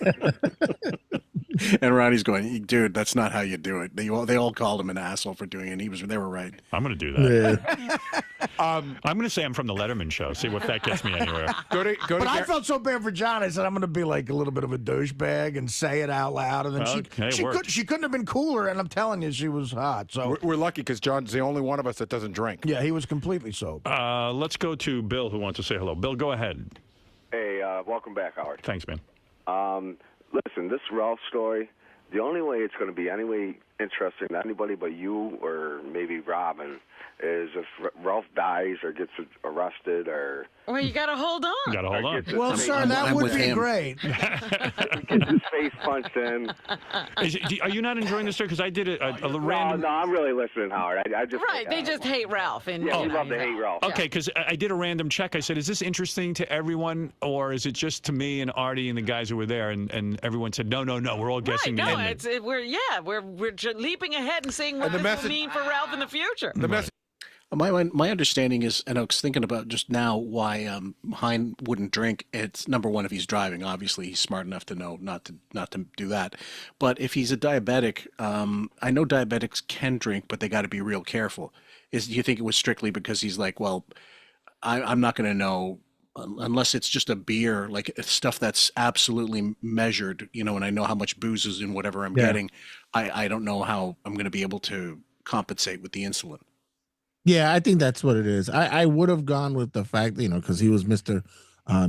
And Ronnie's going, dude, that's not how you do it. They all called him an asshole for doing it. And they were right. I'm going to do that. Yeah. I'm going to say I'm from the Letterman Show. See what that gets me anywhere. But I felt so bad for John. I said, I'm going to be like a little bit of a douchebag and say it out loud. And then she couldn't have been cooler. And I'm telling you, she was hot. So we're lucky because John's the only one of us that doesn't drink. Yeah, he was completely sober. Let's go to Bill, who wants to say hello. Bill, go ahead. Hey, welcome back, Howard. Thanks, man. Listen, this Ralph story, the only way it's going to be anyway interesting to anybody but you or maybe Robin is if Ralph dies or gets arrested or... Well, you got to hold on. You got to hold on. Well, sir, that would be great. He gets his face punched in. Are you not enjoying this story? Because I did a random... No, I'm really listening, Howard. I just... Right, they just hate Ralph. And, yeah, we love to hate Ralph. Okay, because I did a random check. I said, is this interesting to everyone, or is it just to me and Artie and the guys who were there? And everyone said, no, we're all guessing the ending. We're leaping ahead and seeing what this will mean for Ralph in the future. The message. My understanding is, and I was thinking about just now why Hein wouldn't drink. It's number one, if he's driving, obviously he's smart enough to know not to do that. But if he's a diabetic, I know diabetics can drink, but they got to be real careful. Do you think it was strictly because he's like, well, I'm not going to know unless it's just a beer, like stuff that's absolutely measured, and I know how much booze is in whatever I'm getting. I don't know how I'm going to be able to compensate with the insulin. Yeah, I think that's what it is. I would have gone with the fact, because he was Mr.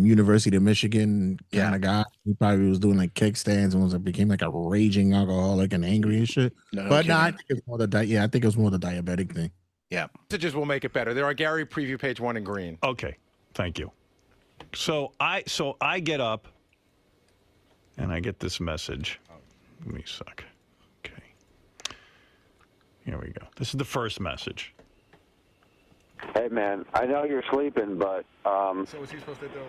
University of Michigan kind of guy. He probably was doing like kickstands and became like a raging alcoholic and angry and shit. I think it's more I think it was more the diabetic thing. Yeah. Messages will make it better. There are Gary preview page 1 in green. Okay, thank you. So I get up and I get this message. Give me a sec. Okay. Here we go. This is the first message. Hey, man, I know you're sleeping, but so what's he supposed to do?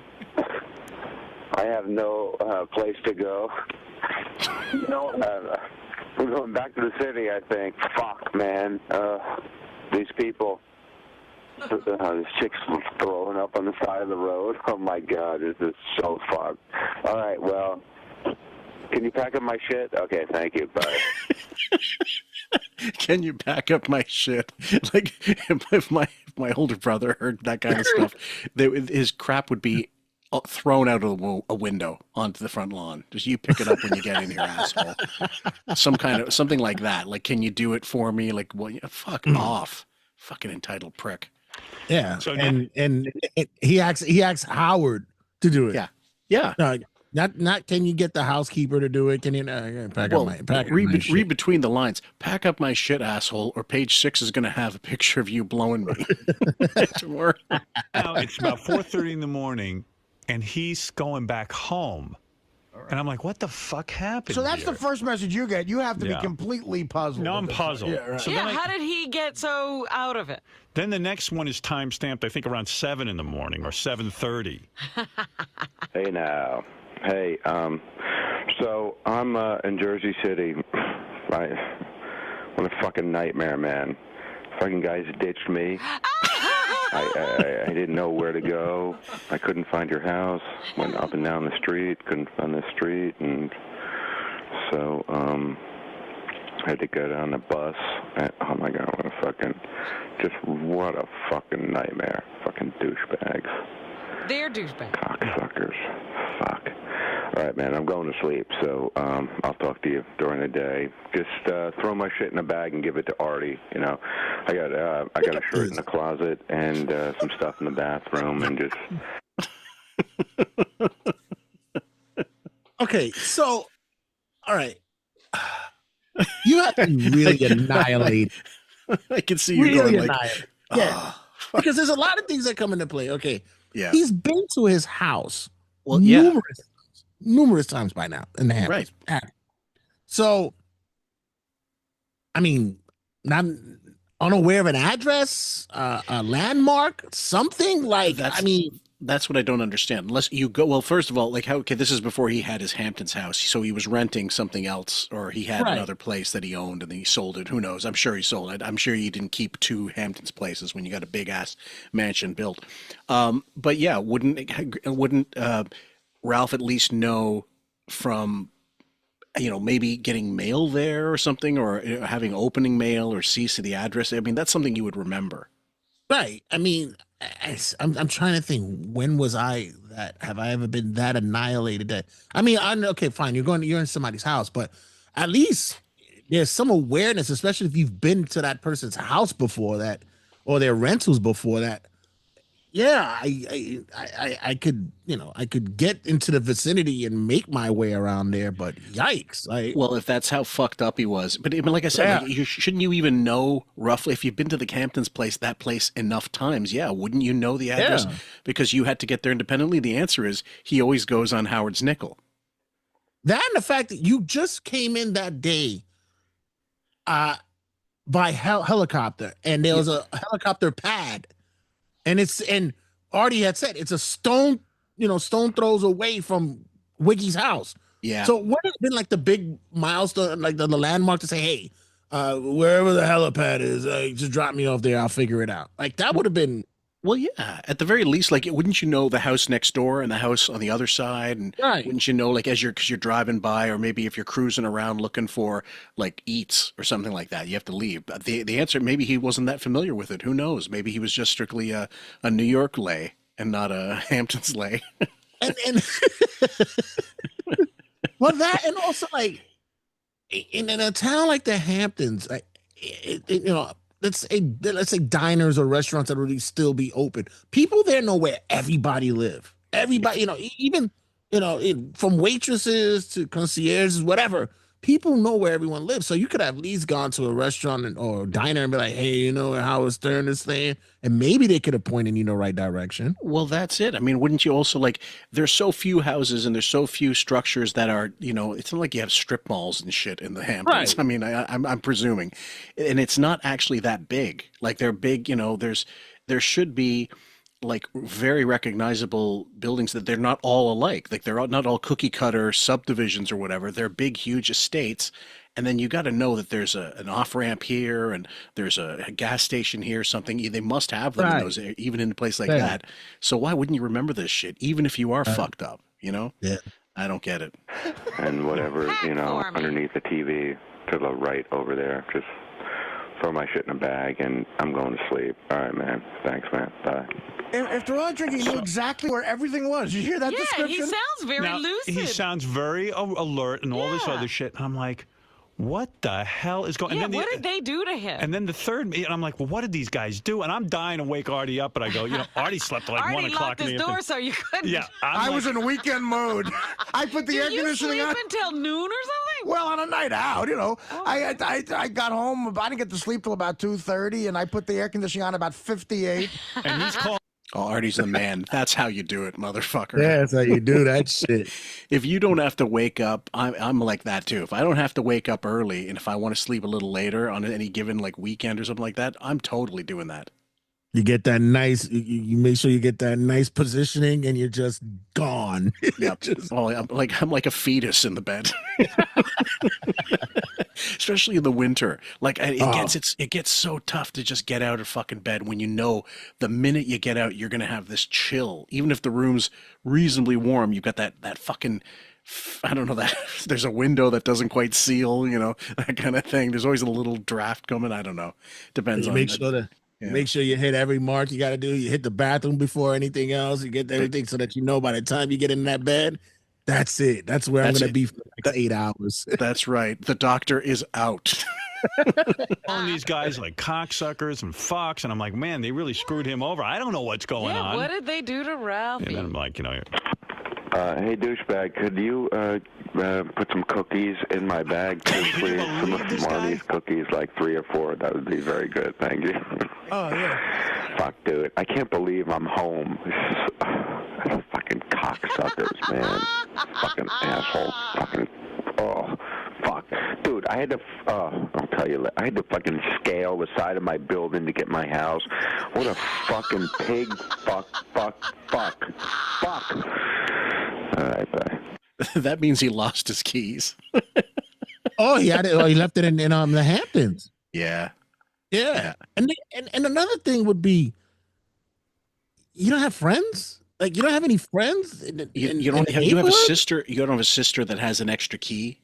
I have no place to go. We're going back to the city, I think. Fuck, man. These people. This chick's throwing up on the side of the road. Oh, my God, this is so fucked. All right, well, can you pack up my shit? Okay, thank you. Bye. Can you pack up my shit? Like, if my older brother heard that kind of stuff, his crap would be thrown out of a window onto the front lawn. Just you pick it up when you get in here, asshole. Something like that. Like, can you do it for me? Like, well, fuck off, fucking entitled prick. Yeah. So and he asks Howard to do it. Yeah. Not can you get the housekeeper to do it? Can you pack up my shit? Read between the lines. Pack up my shit, asshole, or page 6 is going to have a picture of you blowing me. Now, it's about 4:30 in the morning, and he's going back home. Right. And I'm like, what the fuck happened? So that's here? The first message you get. You have to be completely puzzled. No, I'm puzzled. Yeah, right. So how did he get so out of it? Then the next one is time stamped, I think, around 7 in the morning or 7:30. Hey, now. Hey, so I'm in Jersey City. What a fucking nightmare, man. Fucking guys ditched me. I didn't know where to go. I couldn't find your house. Went up and down the street, couldn't find the street, and so I had to go down the bus. And, oh my God, what a fucking nightmare. Fucking douchebags. They're douchebags. Cocksuckers. Fuck. All right, man, I'm going to sleep, so I'll talk to you during the day. Just throw my shit in a bag and give it to Artie. I got a shirt in the closet and some stuff in the bathroom, and just. Okay, so, all right, you have to really annihilate. I can see you going like, because there's a lot of things that come into play. Okay, he's been to his house. Well, numerous times by now in the Hamptons. Right. So, I mean, not unaware of an address, a landmark, something like. That's what I don't understand. Unless you go, well, first of all, like this is before he had his Hamptons house, so he was renting something else, or he had another place that he owned and then he sold it. Who knows? I'm sure he sold it. I'm sure he didn't keep 2 Hamptons places when you got a big ass mansion built. But yeah, wouldn't Ralph at least know from, maybe getting mail there or something, or having opening mail or cease to the address? I mean, that's something you would remember. Right. I mean, I'm trying to think, when was have I ever been that annihilated that, I mean, okay, fine. You're in somebody's house, but at least there's some awareness, especially if you've been to that person's house before that, or their rentals before that. yeah, I could, I could get into the vicinity and make my way around there, but yikes! Well, if that's how fucked up he was, but I mean, like I said, like, shouldn't you even know roughly if you've been to the Hamptons that place enough times? Yeah, wouldn't you know the address because you had to get there independently? The answer is he always goes on Howard's nickel. That and the fact that you just came in that day, by helicopter, and there was a helicopter pad. And Artie had said it's a stone throws away from Wiggy's house. Yeah. So what has been like the big milestone, like the landmark to say, hey, wherever the helipad is, just drop me off there. I'll figure it out. Like that would have been. Well, yeah. At the very least, like, wouldn't you know the house next door and the house on the other side? And wouldn't you know, like, because you're driving by, or maybe if you're cruising around looking for like eats or something like that, you have to leave. But the answer, maybe he wasn't that familiar with it. Who knows? Maybe he was just strictly a New York lay and not a Hamptons lay. and well, that, and also like in a town like the Hamptons, like let's say diners or restaurants that really still be open. People there know where everybody live. Everybody, even from waitresses to concierges, whatever. People know where everyone lives. So you could have at least gone to a restaurant or diner and be like, hey, you know where Howard Stern is staying? And maybe they could have pointed you in the right direction. Well, that's it. I mean, wouldn't you also, like, there's so few houses and there's so few structures that are, it's not like you have strip malls and shit in the Hamptons. Right. I mean, I'm presuming. And it's not actually that big. Like, they're big, there should be like very recognizable buildings that they're not all alike. Like they're not all cookie cutter subdivisions or whatever. They're big, huge estates. And then you got to know that there's an off ramp here and there's a gas station here, something. They must have them in those, even in a place like that. So why wouldn't you remember this shit, even if you are fucked up, Yeah. I don't get it. And whatever, underneath the TV to the right over there, just throw my shit in a bag and I'm going to sleep. All right, man. Thanks, man. Bye. After all drinking, he knew exactly where everything was. You hear that description? Yeah, he sounds very lucid. He sounds very alert and all this other shit. And I'm like, what the hell is going on? Yeah, what did they do to him? And then the third, and I'm like, well, what did these guys do? And I'm dying to wake Artie up, but I go, Artie slept till like 1 o'clock in the afternoon. Artie locked his door so you couldn't. Yeah, I was in weekend mode. I put the air conditioning on. Did you sleep until noon or something? Well, on a night out, I got home. I didn't get to sleep till about 2:30, and I put the air conditioning on about 58. And he's called. Oh, Artie's the man. That's how you do it, motherfucker. Yeah, that's how you do that shit. If you don't have to wake up, I'm like that too. If I don't have to wake up early and if I want to sleep a little later on any given like weekend or something like that, I'm totally doing that. You get that nice, you make sure you get that nice positioning and you're just gone. Yep. I'm like a fetus in the bed. Especially in the winter. Like it gets so tough to just get out of fucking bed when you know the minute you get out, you're going to have this chill. Even if the room's reasonably warm, you've got that fucking, I don't know, that there's a window that doesn't quite seal, that kind of thing. There's always a little draft coming. I don't know. Depends on. Make sure you hit every mark you got to do. You hit the bathroom before anything else. You get everything so that by the time you get in that bed, that's it. That's where I'm going to be for like 8 hours. That's right. The doctor is out. Calling these guys like cocksuckers and fucks, and I'm like, man, they really screwed him over. I don't know what's going on. What did they do to Ralphie? And then I'm like, hey, douchebag, could you put some cookies in my bag, too, please? Some of Marnie's cookies, like 3 or 4. That would be very good. Thank you. Oh, yeah. Fuck, dude. I can't believe I'm home. Fucking cocksuckers, man. Fucking assholes. Fucking, fuck. Dude, I had to, I'll tell you, I had to fucking scale the side of my building to get my house. What a fucking pig. Fuck. All right, bye. That means he lost his keys. He left it in the Hamptons. Yeah. And another thing would be, you don't have friends? Like, you don't have any friends? You don't have a sister? You don't have a sister that has an extra key?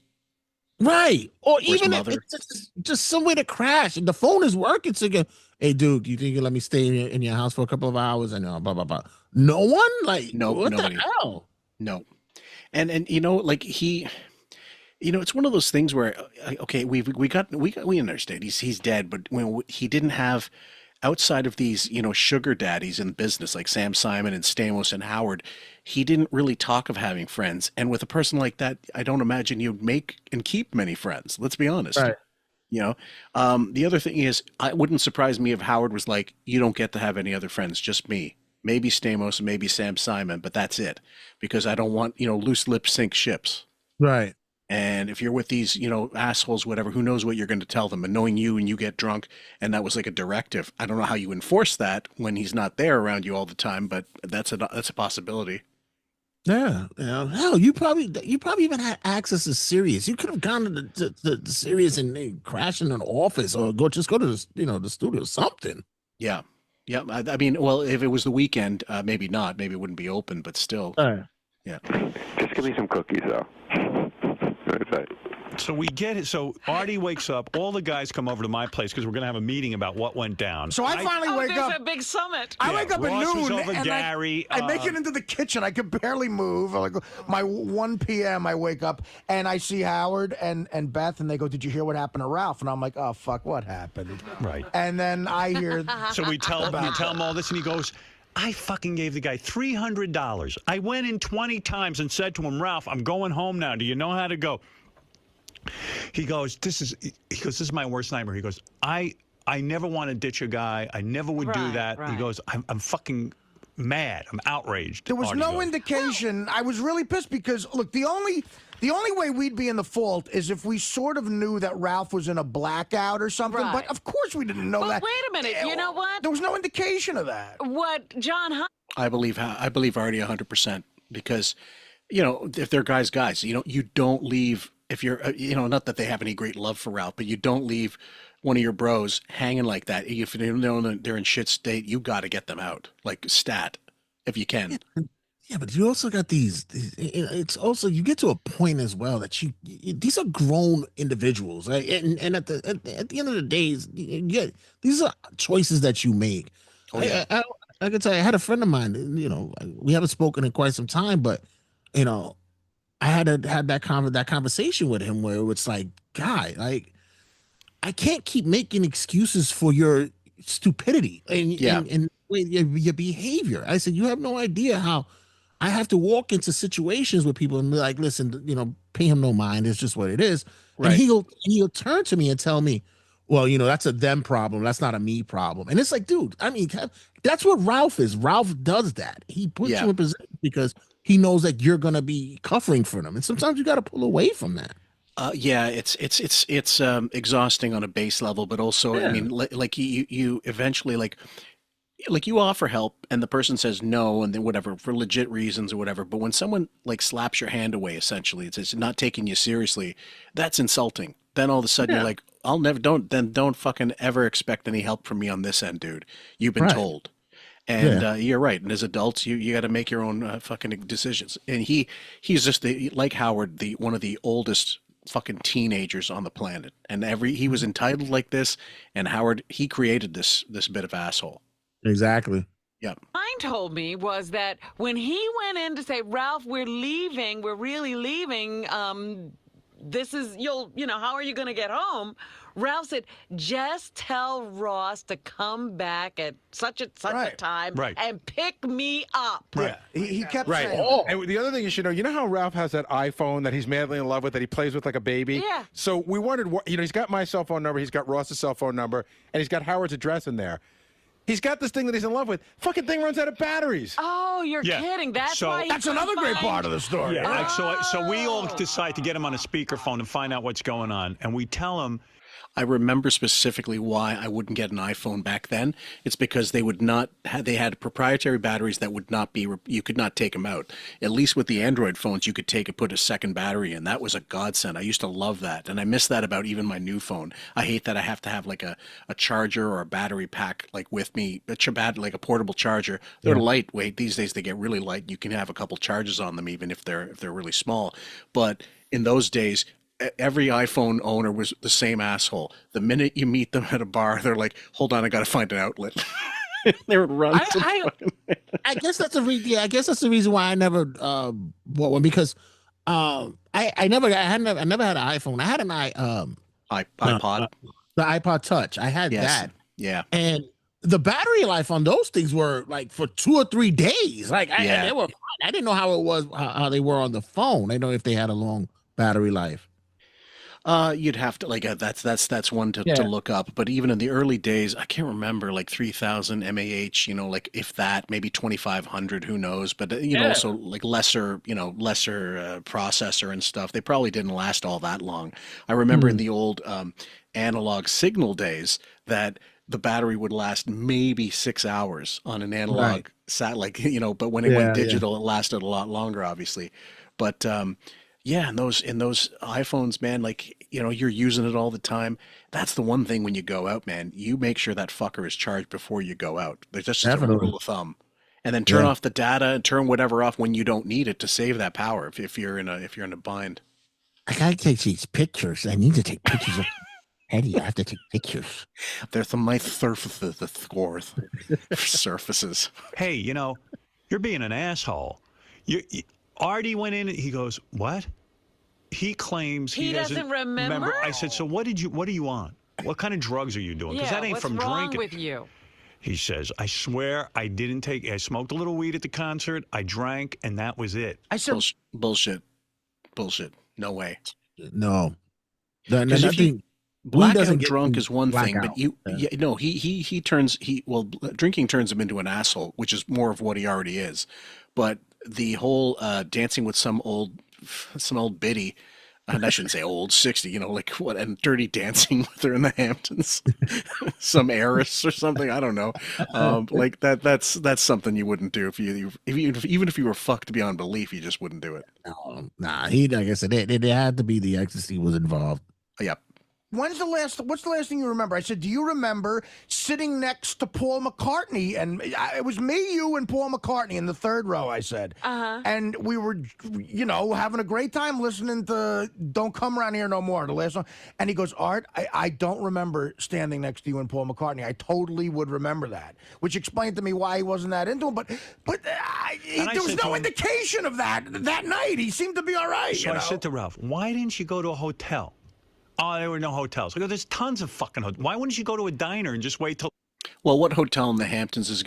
Right. Or even if it's just somewhere to crash and the phone is working. So you go, hey, Duke, you think you let me stay in your house for a couple of hours? I know, blah, blah, blah. No one? Like, what nobody. The hell? No. And like it's one of those things where, okay, we understand he's dead, but when he didn't have outside of these, sugar daddies in business like Sam Simon and Stamos and Howard, he didn't really talk of having friends. And with a person like that, I don't imagine you'd make and keep many friends. Let's be honest. Right. The other thing is, it wouldn't surprise me if Howard was like, you don't get to have any other friends, just me. Maybe Stamos, maybe Sam Simon, but that's it. Because I don't want, loose lips sink ships. Right. And if you're with these, assholes, whatever, who knows what you're going to tell them? And knowing you and you get drunk and that was like a directive. I don't know how you enforce that when he's not there around you all the time, but that's a possibility. Yeah. Hell, you probably even had access to Sirius. You could have gone to the Sirius and crashed in an office or go to the studio or something. Yeah. Yeah. I mean, well, if it was the weekend, maybe not. Maybe it wouldn't be open, but still. Yeah. Just give me some cookies, though. So we get it. So Artie wakes up. All the guys come over to my place because we're going to have a meeting about what went down. So I finally wake up. There's a big summit. I wake up at Ross noon was over, and Gary, I make it into the kitchen. I could barely move. Like my 1 p.m. I wake up and I see Howard and Beth and they go, "Did you hear what happened to Ralph?" And I'm like, "Oh fuck, what happened?" Right. And then I hear. So we tell him all this, and he goes, I fucking gave the guy $300. I went in 20 times and said to him, Ralph, I'm going home now. Do you know how to go? He goes, this is my worst nightmare. He goes, I never want to ditch a guy. I never would do that. He goes, I'm fucking mad. I'm outraged. There was Artie no goes. indication. I was really pissed because, look, the only way we'd be in the fault is if we sort of knew that Ralph was in a blackout or something. Right. But of course we didn't know that. Wait a minute. You know what? There was no indication of that. What John Hunt. I believe Artie 100% because, if they're guys, you don't leave if you're, not that they have any great love for Ralph, but you don't leave one of your bros hanging like that. If you know that they're in shit state, you got to get them out, like stat, if you can. Yeah, but you also got these. It's also you get to a point as well that these are grown individuals, right? And at the end of the day, these are choices that you make. Oh, yeah. I can tell you, I had a friend of mine. We haven't spoken in quite some time, but I had that conversation with him where it's like, guy, like I can't keep making excuses for your stupidity and your behavior. I said, you have no idea how I have to walk into situations with people and be like, listen, pay him no mind. It's just what it is. Right. And he'll turn to me and tell me, well, that's a them problem. That's not a me problem. And it's like, dude, I mean, that's what Ralph is. Ralph does that. He puts you in position because he knows that you're going to be covering for them. And sometimes you got to pull away from that. It's exhausting on a base level, but also, I mean, like you eventually like you offer help and the person says no and then whatever for legit reasons or whatever. But when someone like slaps your hand away, essentially, it's not taking you seriously. That's insulting. Then all of a sudden you're like, don't fucking ever expect any help from me on this end, dude. You've been told. And you're right. And as adults, you got to make your own fucking decisions. And he's just like Howard, one of the oldest fucking teenagers on the planet. And he was entitled like this. And Howard, he created this bit of asshole. Exactly. Yeah. Mine told me was that when he went in to say, Ralph, we're leaving, we're really leaving. This is, how are you going to get home? Ralph said, just tell Ross to come back at such a time and pick me up. Right. Yeah, he kept saying. And the other thing you should know, you know how Ralph has that iPhone that he's madly in love with that he plays with like a baby? Yeah. So we wondered, he's got my cell phone number, he's got Ross's cell phone number, and he's got Howard's address in there. He's got this thing that he's in love with. Fucking thing runs out of batteries. Oh, you're kidding. That's why. That's another great part of the story. Yeah. Like, so we all decide to get him on a speakerphone and find out what's going on. And we tell him. I remember specifically why I wouldn't get an iPhone back then. It's because they had proprietary batteries that would not be, you could not take them out. At least with the Android phones, you could put a second battery in. That was a godsend. I used to love that. And I miss that about even my new phone. I hate that I have to have like a charger or a battery pack like with me, like a portable charger. They're lightweight. These days they get really light. You can have a couple charges on them even if they're really small. But in those days, every iPhone owner was the same asshole. The minute you meet them at a bar, they're like, hold on, I got to find an outlet. They would run. I guess that's the reason. Yeah, I guess that's the reason why I never bought one because I never had an iPhone. I had an iPod, the iPod Touch. I had that. Yeah, and the battery life on those things were like for 2 or 3 days. Like they were. I didn't know how it was how they were on the phone. I know if they had a long battery life. You'd have to that's one to look up. But even in the early days, I can't remember, like 3,000 mAh. Like if that, maybe 2,500. Who knows? But also like lesser processor and stuff. They probably didn't last all that long. I remember in the old analog signal days that the battery would last maybe 6 hours on an analog sat, but when it went digital, it lasted a lot longer, obviously. But in those iPhones, man, you're using it all the time. That's the one thing when you go out, man, you make sure that fucker is charged before you go out. There's just a rule of thumb. And then turn off the data and turn whatever off when you don't need it to save that power if you're in a bind. I gotta take these pictures. I need to take pictures of Eddie. I have to take pictures. There's my surfaces, the scores, surfaces. Hey, you're being an asshole. Artie went in and he goes, what? He claims he doesn't remember. I said, so what do you want? What kind of drugs are you doing? Because that ain't from drinking. What's wrong with you? He says, I swear I smoked a little weed at the concert, I drank, and that was it. I said bullshit. No way. No. Blackout drunk is one thing, but drinking turns him into an asshole, which is more of what he already is. But the whole dancing with some old biddy, and I shouldn't say old, 60, and dirty dancing with her in the Hamptons, some heiress or something, I don't know. That's something you wouldn't do even if you were fucked beyond belief, you just wouldn't do it. No, like I said, it had to be the ecstasy was involved. Yep. What's the last thing you remember? I said, do you remember sitting next to Paul McCartney? And it was me, you, and Paul McCartney in the third row, I said. And we were, having a great time listening to Don't Come Around Here No More, the last song. And he goes, Art, I don't remember standing next to you and Paul McCartney. I totally would remember that, which explained to me why he wasn't that into him. But there was no indication of that night. He seemed to be all right. So I said to Ralph, why didn't you go to a hotel? Oh, there were no hotels. I go, there's tons of fucking hotels. Why wouldn't you go to a diner and just wait till... Well, what hotel in the Hamptons is he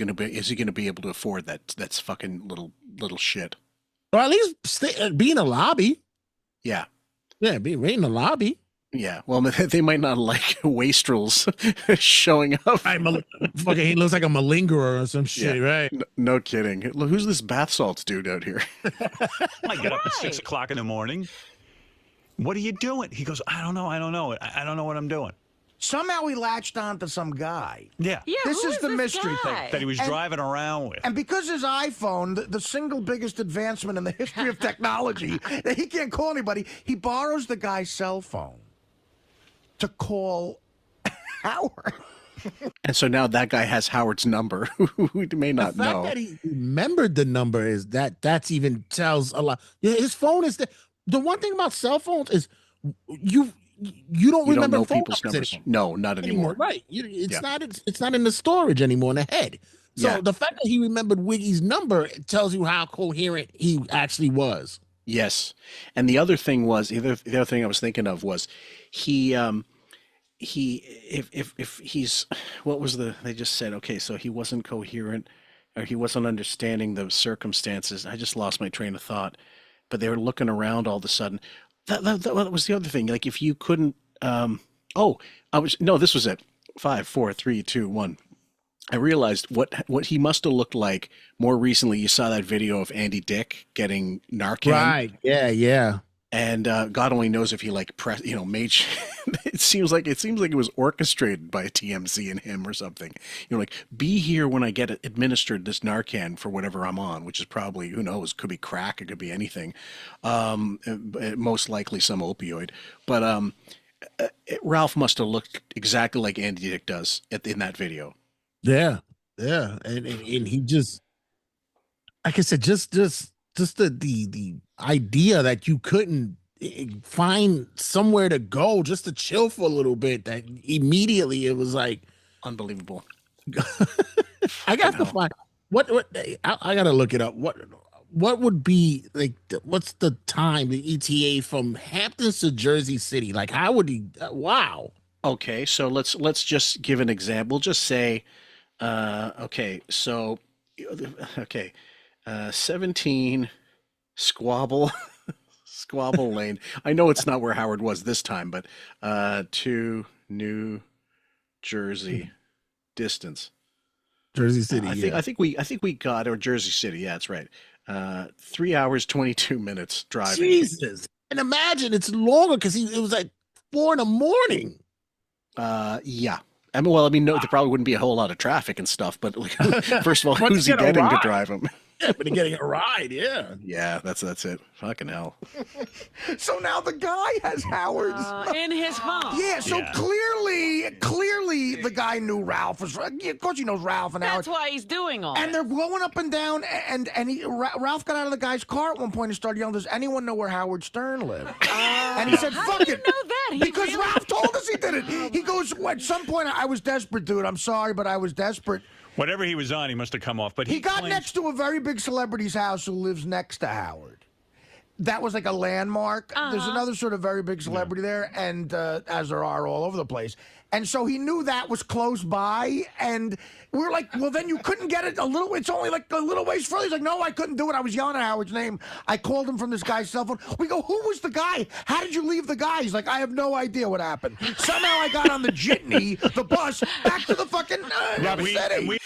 going to be able to afford that's fucking little shit? Or at least be in a lobby. Yeah. Yeah, be right in the lobby. Yeah. Well, they might not like wastrels showing up. He looks like a malingerer or some shit, right? No kidding. Look, who's this bath salts dude out here? I get up at 6 o'clock in the morning. What are you doing? He goes, I don't know. I don't know what I'm doing. Somehow he latched on to some guy. Yeah. This is the mystery thing. That he was driving around with. And because his iPhone, the single biggest advancement in the history of technology, that he can't call anybody, he borrows the guy's cell phone to call Howard. And so now that guy has Howard's number, who may not know. The fact that he remembered the number is that's even tells a lot. Yeah, his phone is the one thing about cell phones is you don't remember know people's numbers. No, not anymore. Right? It's not in the storage anymore in the head. So the fact that he remembered Wiggy's number tells you how coherent he actually was. Yes, and the other thing was the other thing I was thinking of was if he's they just said, okay, so he wasn't coherent or he wasn't understanding the circumstances. I just lost my train of thought. But they were looking around all of a sudden. That was the other thing. Like if you couldn't, this was it. 5, 4, 3, 2, 1. I realized what he must have looked like more recently. You saw that video of Andy Dick getting Narcan. Right. Yeah. And God only knows if he made. It seems like it was orchestrated by a TMZ and him or something. Be here when I get administered this Narcan for whatever I'm on, which is probably, who knows, could be crack, it could be anything. Most likely some opioid. But Ralph must have looked exactly like Andy Dick does in that video. Yeah, and he just, like I said, just the idea that you couldn't find somewhere to go just to chill for a little bit, that immediately it was like unbelievable. I got to find I got to look it up. What would be like? What's the time, the ETA from Hamptons to Jersey City? Like, how would he? Wow. Okay, so let's just give an example. Just say Okay, so, okay, 17 Squabble, Squabble Lane. I know it's not where Howard was this time, but to New Jersey distance. Jersey City. I think we got, or Jersey City. Yeah, that's right. 3 hours 22 minutes driving. Jesus, and imagine it's longer because it was like 4 in the morning. Yeah. I mean, well, I mean, no, there probably wouldn't be a whole lot of traffic and stuff, but like, first of all, who's he getting to drive him? Yeah, but getting a ride, yeah. Yeah, that's it. Fucking hell. So now the guy has Howard's in his phone. Yeah, so clearly the guy knew Ralph was. Of course, he knows Ralph and Howard. That's why he's doing all. And they're going up and down, and Ralph got out of the guy's car at one point and started yelling, "Does anyone know where Howard Stern lived?" And he said, "Fuck it." Know that? Because Ralph told us he did it. He goes, at some point, I was desperate, dude. I'm sorry, but I was desperate. Whatever he was on, he must have come off. But he got next to a very big celebrity's house who lives next to Howard. That was like a landmark. There's another sort of very big celebrity there, and as there are all over the place. And so he knew that was close by, and we were like, well, then you couldn't get it a little, it's only like a little ways further. He's like, no, I couldn't do it. I was yelling at Howard's name. I called him from this guy's cell phone. We go, who was the guy? How did you leave the guy? He's like, I have no idea what happened. Somehow I got on the jitney, the bus, back to the fucking city.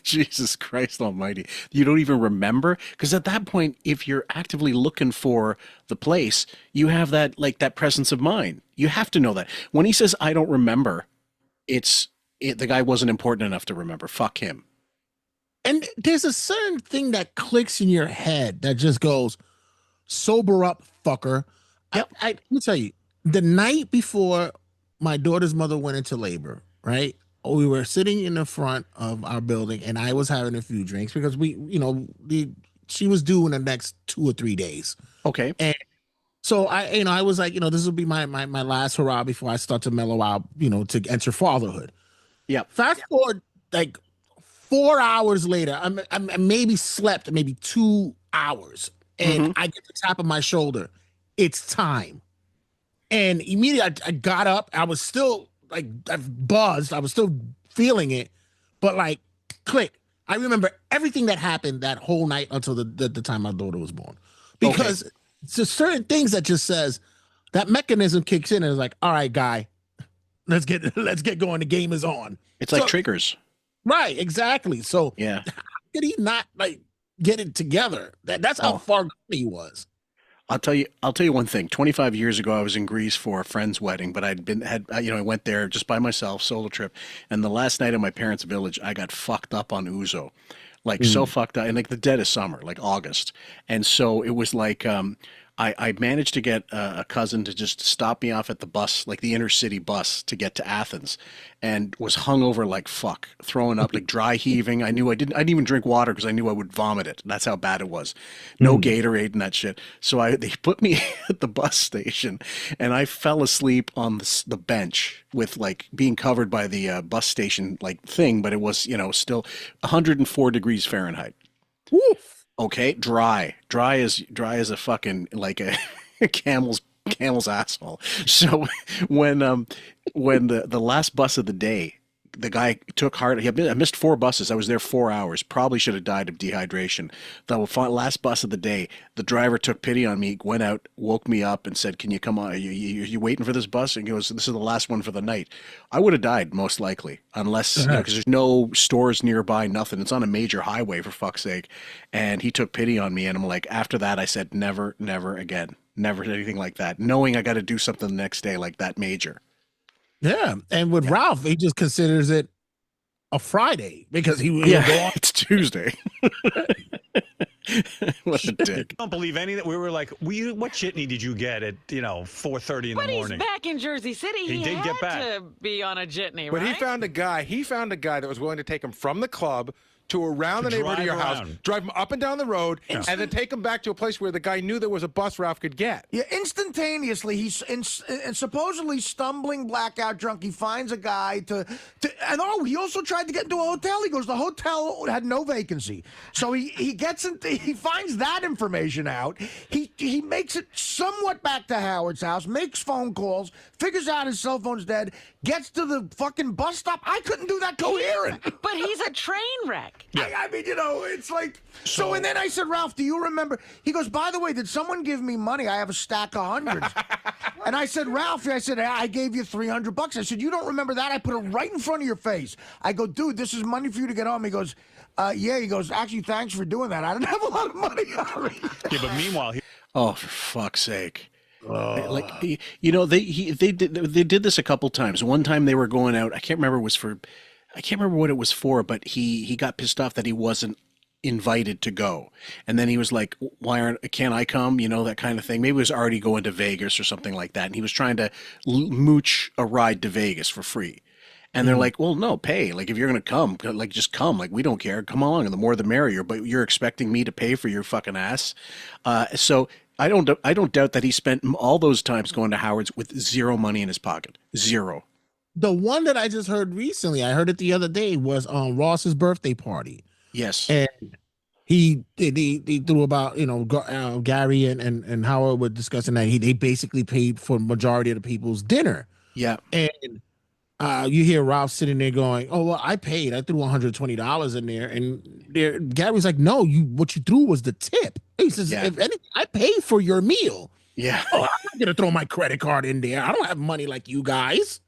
Jesus Christ almighty. You don't even remember? Because at that point, if you're actively looking for the place, you have that, like, that presence of mind. You have to know that. When he says, I don't remember, the guy wasn't important enough to remember. Fuck him. And there's a certain thing that clicks in your head that just goes, sober up, fucker. Yep. Let me tell you, the night before my daughter's mother went into labor, right? We were sitting in the front of our building, and I was having a few drinks because she was due in the next 2 or 3 days. Okay. And so I was like, this will be my last hurrah before I start to mellow out, to enter fatherhood. Yeah. Fast forward like 4 hours later, I maybe slept maybe 2 hours, and I get the tap on my shoulder. It's time. And immediately I got up. I was still like buzzed. I was still feeling it, but like click. I remember everything that happened that whole night until the time my daughter was born, because it's just certain things that just says that mechanism kicks in and is like, all right, guy, let's get going. The game is on. It's like triggers. Right, exactly. So yeah, how did he not like get it together? That's how far gone he was. I'll tell you one thing. 25 years ago, I was in Greece for a friend's wedding, but I went there just by myself, solo trip. And the last night at my parents' village, I got fucked up on ouzo, like so fucked up, and like the dead of summer, like August. And so it was like, I managed to get a cousin to just stop me off at the bus, like the inner city bus to get to Athens, and was hungover like fuck, throwing up, like dry heaving. I didn't even drink water because I knew I would vomit it. That's how bad it was. No Gatorade and that shit. So they put me at the bus station, and I fell asleep on the bench with like being covered by the bus station like thing, but it was still 104 degrees Fahrenheit. Woof. Okay, dry as a fucking like a camel's asshole. So when the last bus of the day, the guy took heart. I missed 4 buses. I was there 4 hours. Probably should have died of dehydration. The last bus of the day, the driver took pity on me, went out, woke me up, and said, "Can you come on? Are you waiting for this bus?" And he goes, "This is the last one for the night." I would have died most likely, unless because there's no stores nearby, nothing. It's on a major highway, for fuck's sake. And he took pity on me, and I'm like, after that, I said, never again, never anything like that. Knowing I got to do something the next day like that major. Yeah, and with Ralph, he just considers it a Friday because he will go on. It's Tuesday. What a dick! I don't believe anything. We were like, what jitney did you get at 4:30 in the morning? But he's back in Jersey City. He did get back to be on a jitney, but right? he found a guy that was willing to take him from the club to around the neighborhood of your house, drive him up and down the road, and then take him back to a place where the guy knew there was a bus Ralph could get. Yeah, instantaneously, he's supposedly stumbling blackout drunk. He finds a guy and he also tried to get into a hotel. He goes, the hotel had no vacancy. So he finds that information out. He he makes it somewhat back to Howard's house, makes phone calls, figures out his cell phone's dead, gets to the fucking bus stop. I couldn't do that coherent. But he's a train wreck. I mean, it's like... So, and then I said, Ralph, do you remember? He goes, by the way, did someone give me money? I have a stack of hundreds. And I said, Ralph, I gave you $300. I said, you don't remember that? I put it right in front of your face. I go, dude, this is money for you to get home. He goes, yeah. He goes, actually, thanks for doing that. I didn't have a lot of money on me. Yeah, but meanwhile... Oh, for fuck's sake. Like, you know, they did this a couple times. One time they were going out. I can't remember what it was for, but he got pissed off that he wasn't invited to go. And then he was like, can't I come? You know, that kind of thing. Maybe he was already going to Vegas or something like that. And he was trying to mooch a ride to Vegas for free. And they're like, well, no, pay. Like, if you're going to come, like, just come. Like, we don't care. Come along. And the more the merrier. But you're expecting me to pay for your fucking ass. So I don't doubt that he spent all those times going to Howard's with zero money in his pocket. Zero. The one that I just heard recently, I heard it the other day, was on Ross's birthday party. Yes. And he threw about, Gary and Howard were discussing that they basically paid for majority of the people's dinner. Yeah. And you hear Ralph sitting there going, oh, well, I paid. I threw $120 in there. And Gary's like, no, what you threw was the tip. He says, if anything, I paid for your meal. Yeah. Oh, I'm not going to throw my credit card in there. I don't have money like you guys.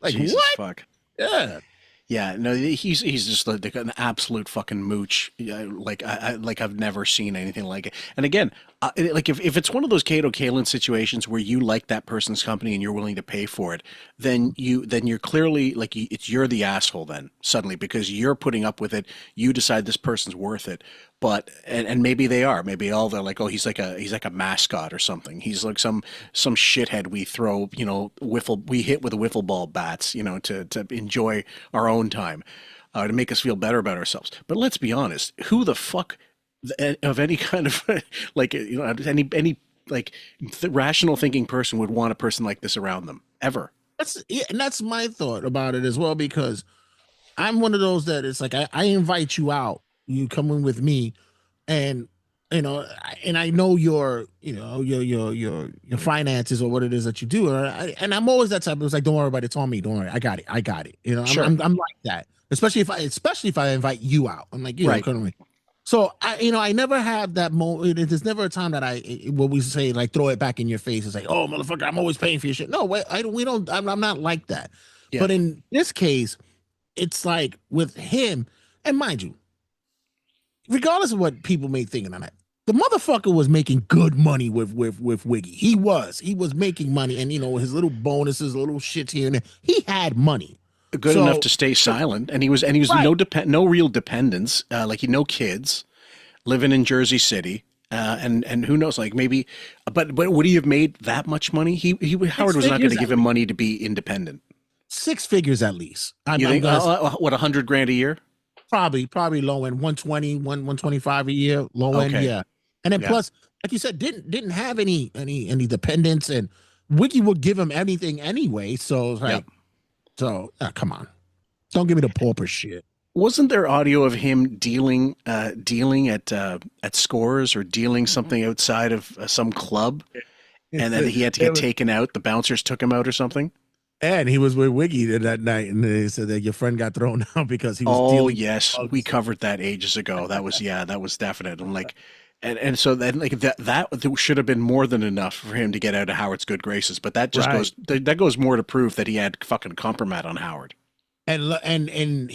Like, Jesus what? Fuck. Yeah. Yeah, no, he's just like an absolute fucking mooch. Like I've never seen anything like it. And again, like if it's one of those Kato Kalin situations where you like that person's company and you're willing to pay for it, then you're clearly like you're the asshole then suddenly, because you're putting up with it. You decide this person's worth it. But and maybe they are. Maybe they're like, oh, he's like a mascot or something. He's like some shithead we throw, we hit with a wiffle ball bats, to enjoy our own time, to make us feel better about ourselves. But let's be honest, who the fuck of any kind of like any like rational thinking person would want a person like this around them ever? And that's my thought about it as well, because I'm one of those that it's like I invite you out. You come in with me, and and I know your finances or what it is that you do, and I'm always that type. It's like, don't worry about it. It's on me. Don't worry. I got it. Sure. I'm like that. Especially if I invite you out. I'm like, right. Come with me. So I never have that moment. There's never a time that what we say, like, throw it back in your face. It's like, oh, motherfucker, I'm always paying for your shit. No, I'm not like that. Yeah. But in this case, it's like with him, and mind you, regardless of what people may think of that, the motherfucker was making good money with Wiggy. He was making money, and his little bonuses, little shits here and there. He had money. Good enough to stay silent, and he was right. no real dependence, no kids, living in Jersey City, and who knows, like maybe, but would he have made that much money? Howard was not going to give him money to be independent. 6 figures at least. You think what, $100,000 a year? Probably low end, 120, 125 a year, low end, yeah. And then plus, like you said, didn't have any dependents, and Wiggy would give him anything anyway. So it's like. So come on, don't give me the pauper shit. Wasn't there audio of him dealing at Scores or dealing something outside of some club, and then he had to get taken out? The bouncers took him out or something. And he was with Wiggy that night, and they said that your friend got thrown out because he was. Oh yes, we covered that ages ago. That was definite. I'm like. And so then, like that should have been more than enough for him to get out of Howard's good graces. But that just goes more to prove that he had fucking compromat on Howard. And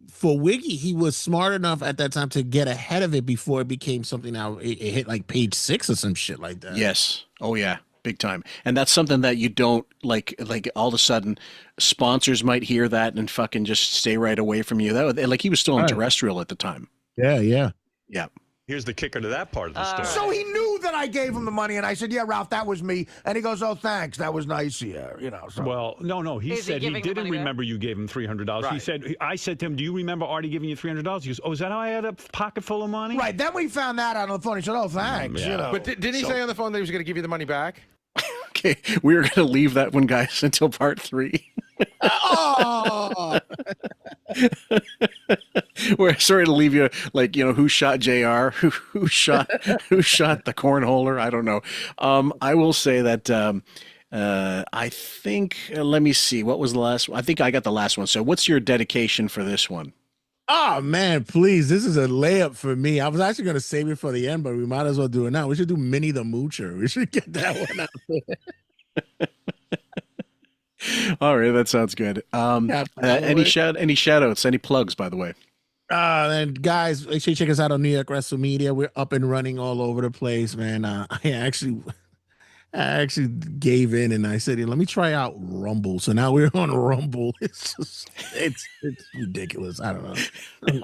for Wiggy, he was smart enough at that time to get ahead of it before it became something. Now it hit like page 6 or some shit like that. Yes. Oh yeah. Big time. And that's something that you don't like all of a sudden sponsors might hear that and fucking just stay right away from you. Like he was still on terrestrial at the time. Yeah. Here's the kicker to that part of the story. So he knew that I gave him the money, and I said, yeah, Ralph, that was me. And he goes, oh, thanks. That was nice of you. So. Well, no. He said he didn't remember you gave him $300. Right. I said to him, do you remember Artie giving you $300? He goes, oh, is that how I had a pocket full of money? Right. Then we found that out on the phone. He said, oh, thanks. Yeah. But didn't he say on the phone that he was going to give you the money back? Okay, we were going to leave that one, guys, until part 3. Oh! We're sorry to leave you like, who shot JR? Who shot the cornholer? I don't know. I will say that I think let me see, what was the last one? I think I got the last one. So what's your dedication for this one? Oh man, please. This is a layup for me. I was actually gonna save it for the end, but we might as well do it now. We should do Minnie the Moocher. We should get that one out there. All right, that sounds good. Any shout outs, any plugs, by the way? And guys, make sure you check us out on New York Wrestle Media. We're up and running all over the place, man. I actually gave in and I said, let me try out Rumble. So now we're on Rumble. It's ridiculous. I don't know.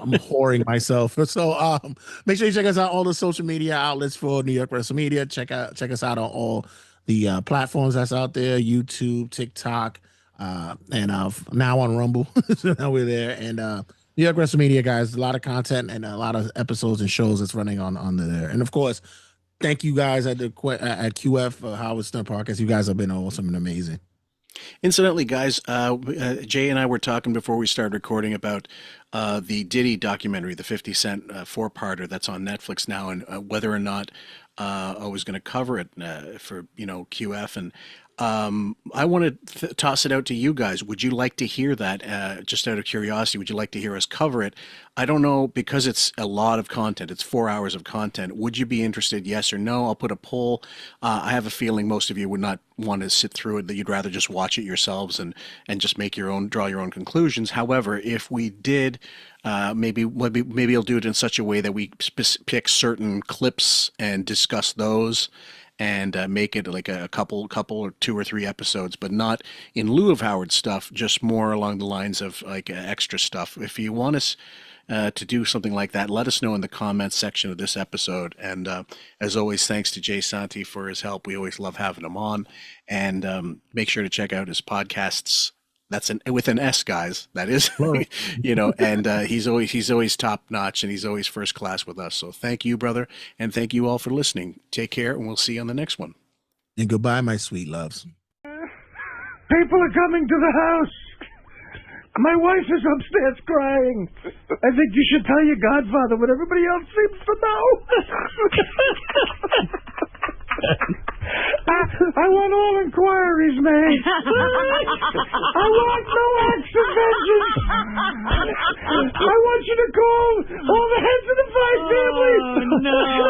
I'm whoring myself. So make sure you check us out on all the social media outlets for New York Wrestle Media. Check us out on all the platforms that's out there, YouTube, TikTok, and now on Rumble. So now we're there. And New York Wrestle Media, guys, a lot of content and a lot of episodes and shows that's running on there. And of course, thank you guys at QF Howard Stern Podcast. You guys have been awesome and amazing. Incidentally, guys, Jay and I were talking before we started recording about the Diddy documentary, the 50 Cent four-parter that's on Netflix now, and whether or not I was going to cover it for QF. And I want to toss it out to you guys. Would you like to hear that? Just out of curiosity, would you like to hear us cover it? I don't know, because it's a lot of content. It's 4 hours of content. Would you be interested? Yes or no? I'll put a poll. I have a feeling most of you would not want to sit through it, that you'd rather just watch it yourselves and just draw your own conclusions. However, if we did, maybe I'll do it in such a way that we pick certain clips and discuss those, and make it like a couple or 2 or 3 episodes, but not in lieu of Howard stuff, just more along the lines of like extra stuff. If you want us to do something like that, let us know in the comments section of this episode. And as always, thanks to Jay Santi for his help. We always love having him on. And make sure to check out his podcasts. That's with an S, guys. That is, and he's always top notch, and he's always first class with us. So thank you, brother, and thank you all for listening. Take care, and we'll see you on the next one. And goodbye, my sweet loves. People are coming to the house. My wife is upstairs crying. I think you should tell your godfather what everybody else seems to know. I want all inquiries made. I want no acts of vengeance. I want you to call all the heads of the 5 families. Oh, no.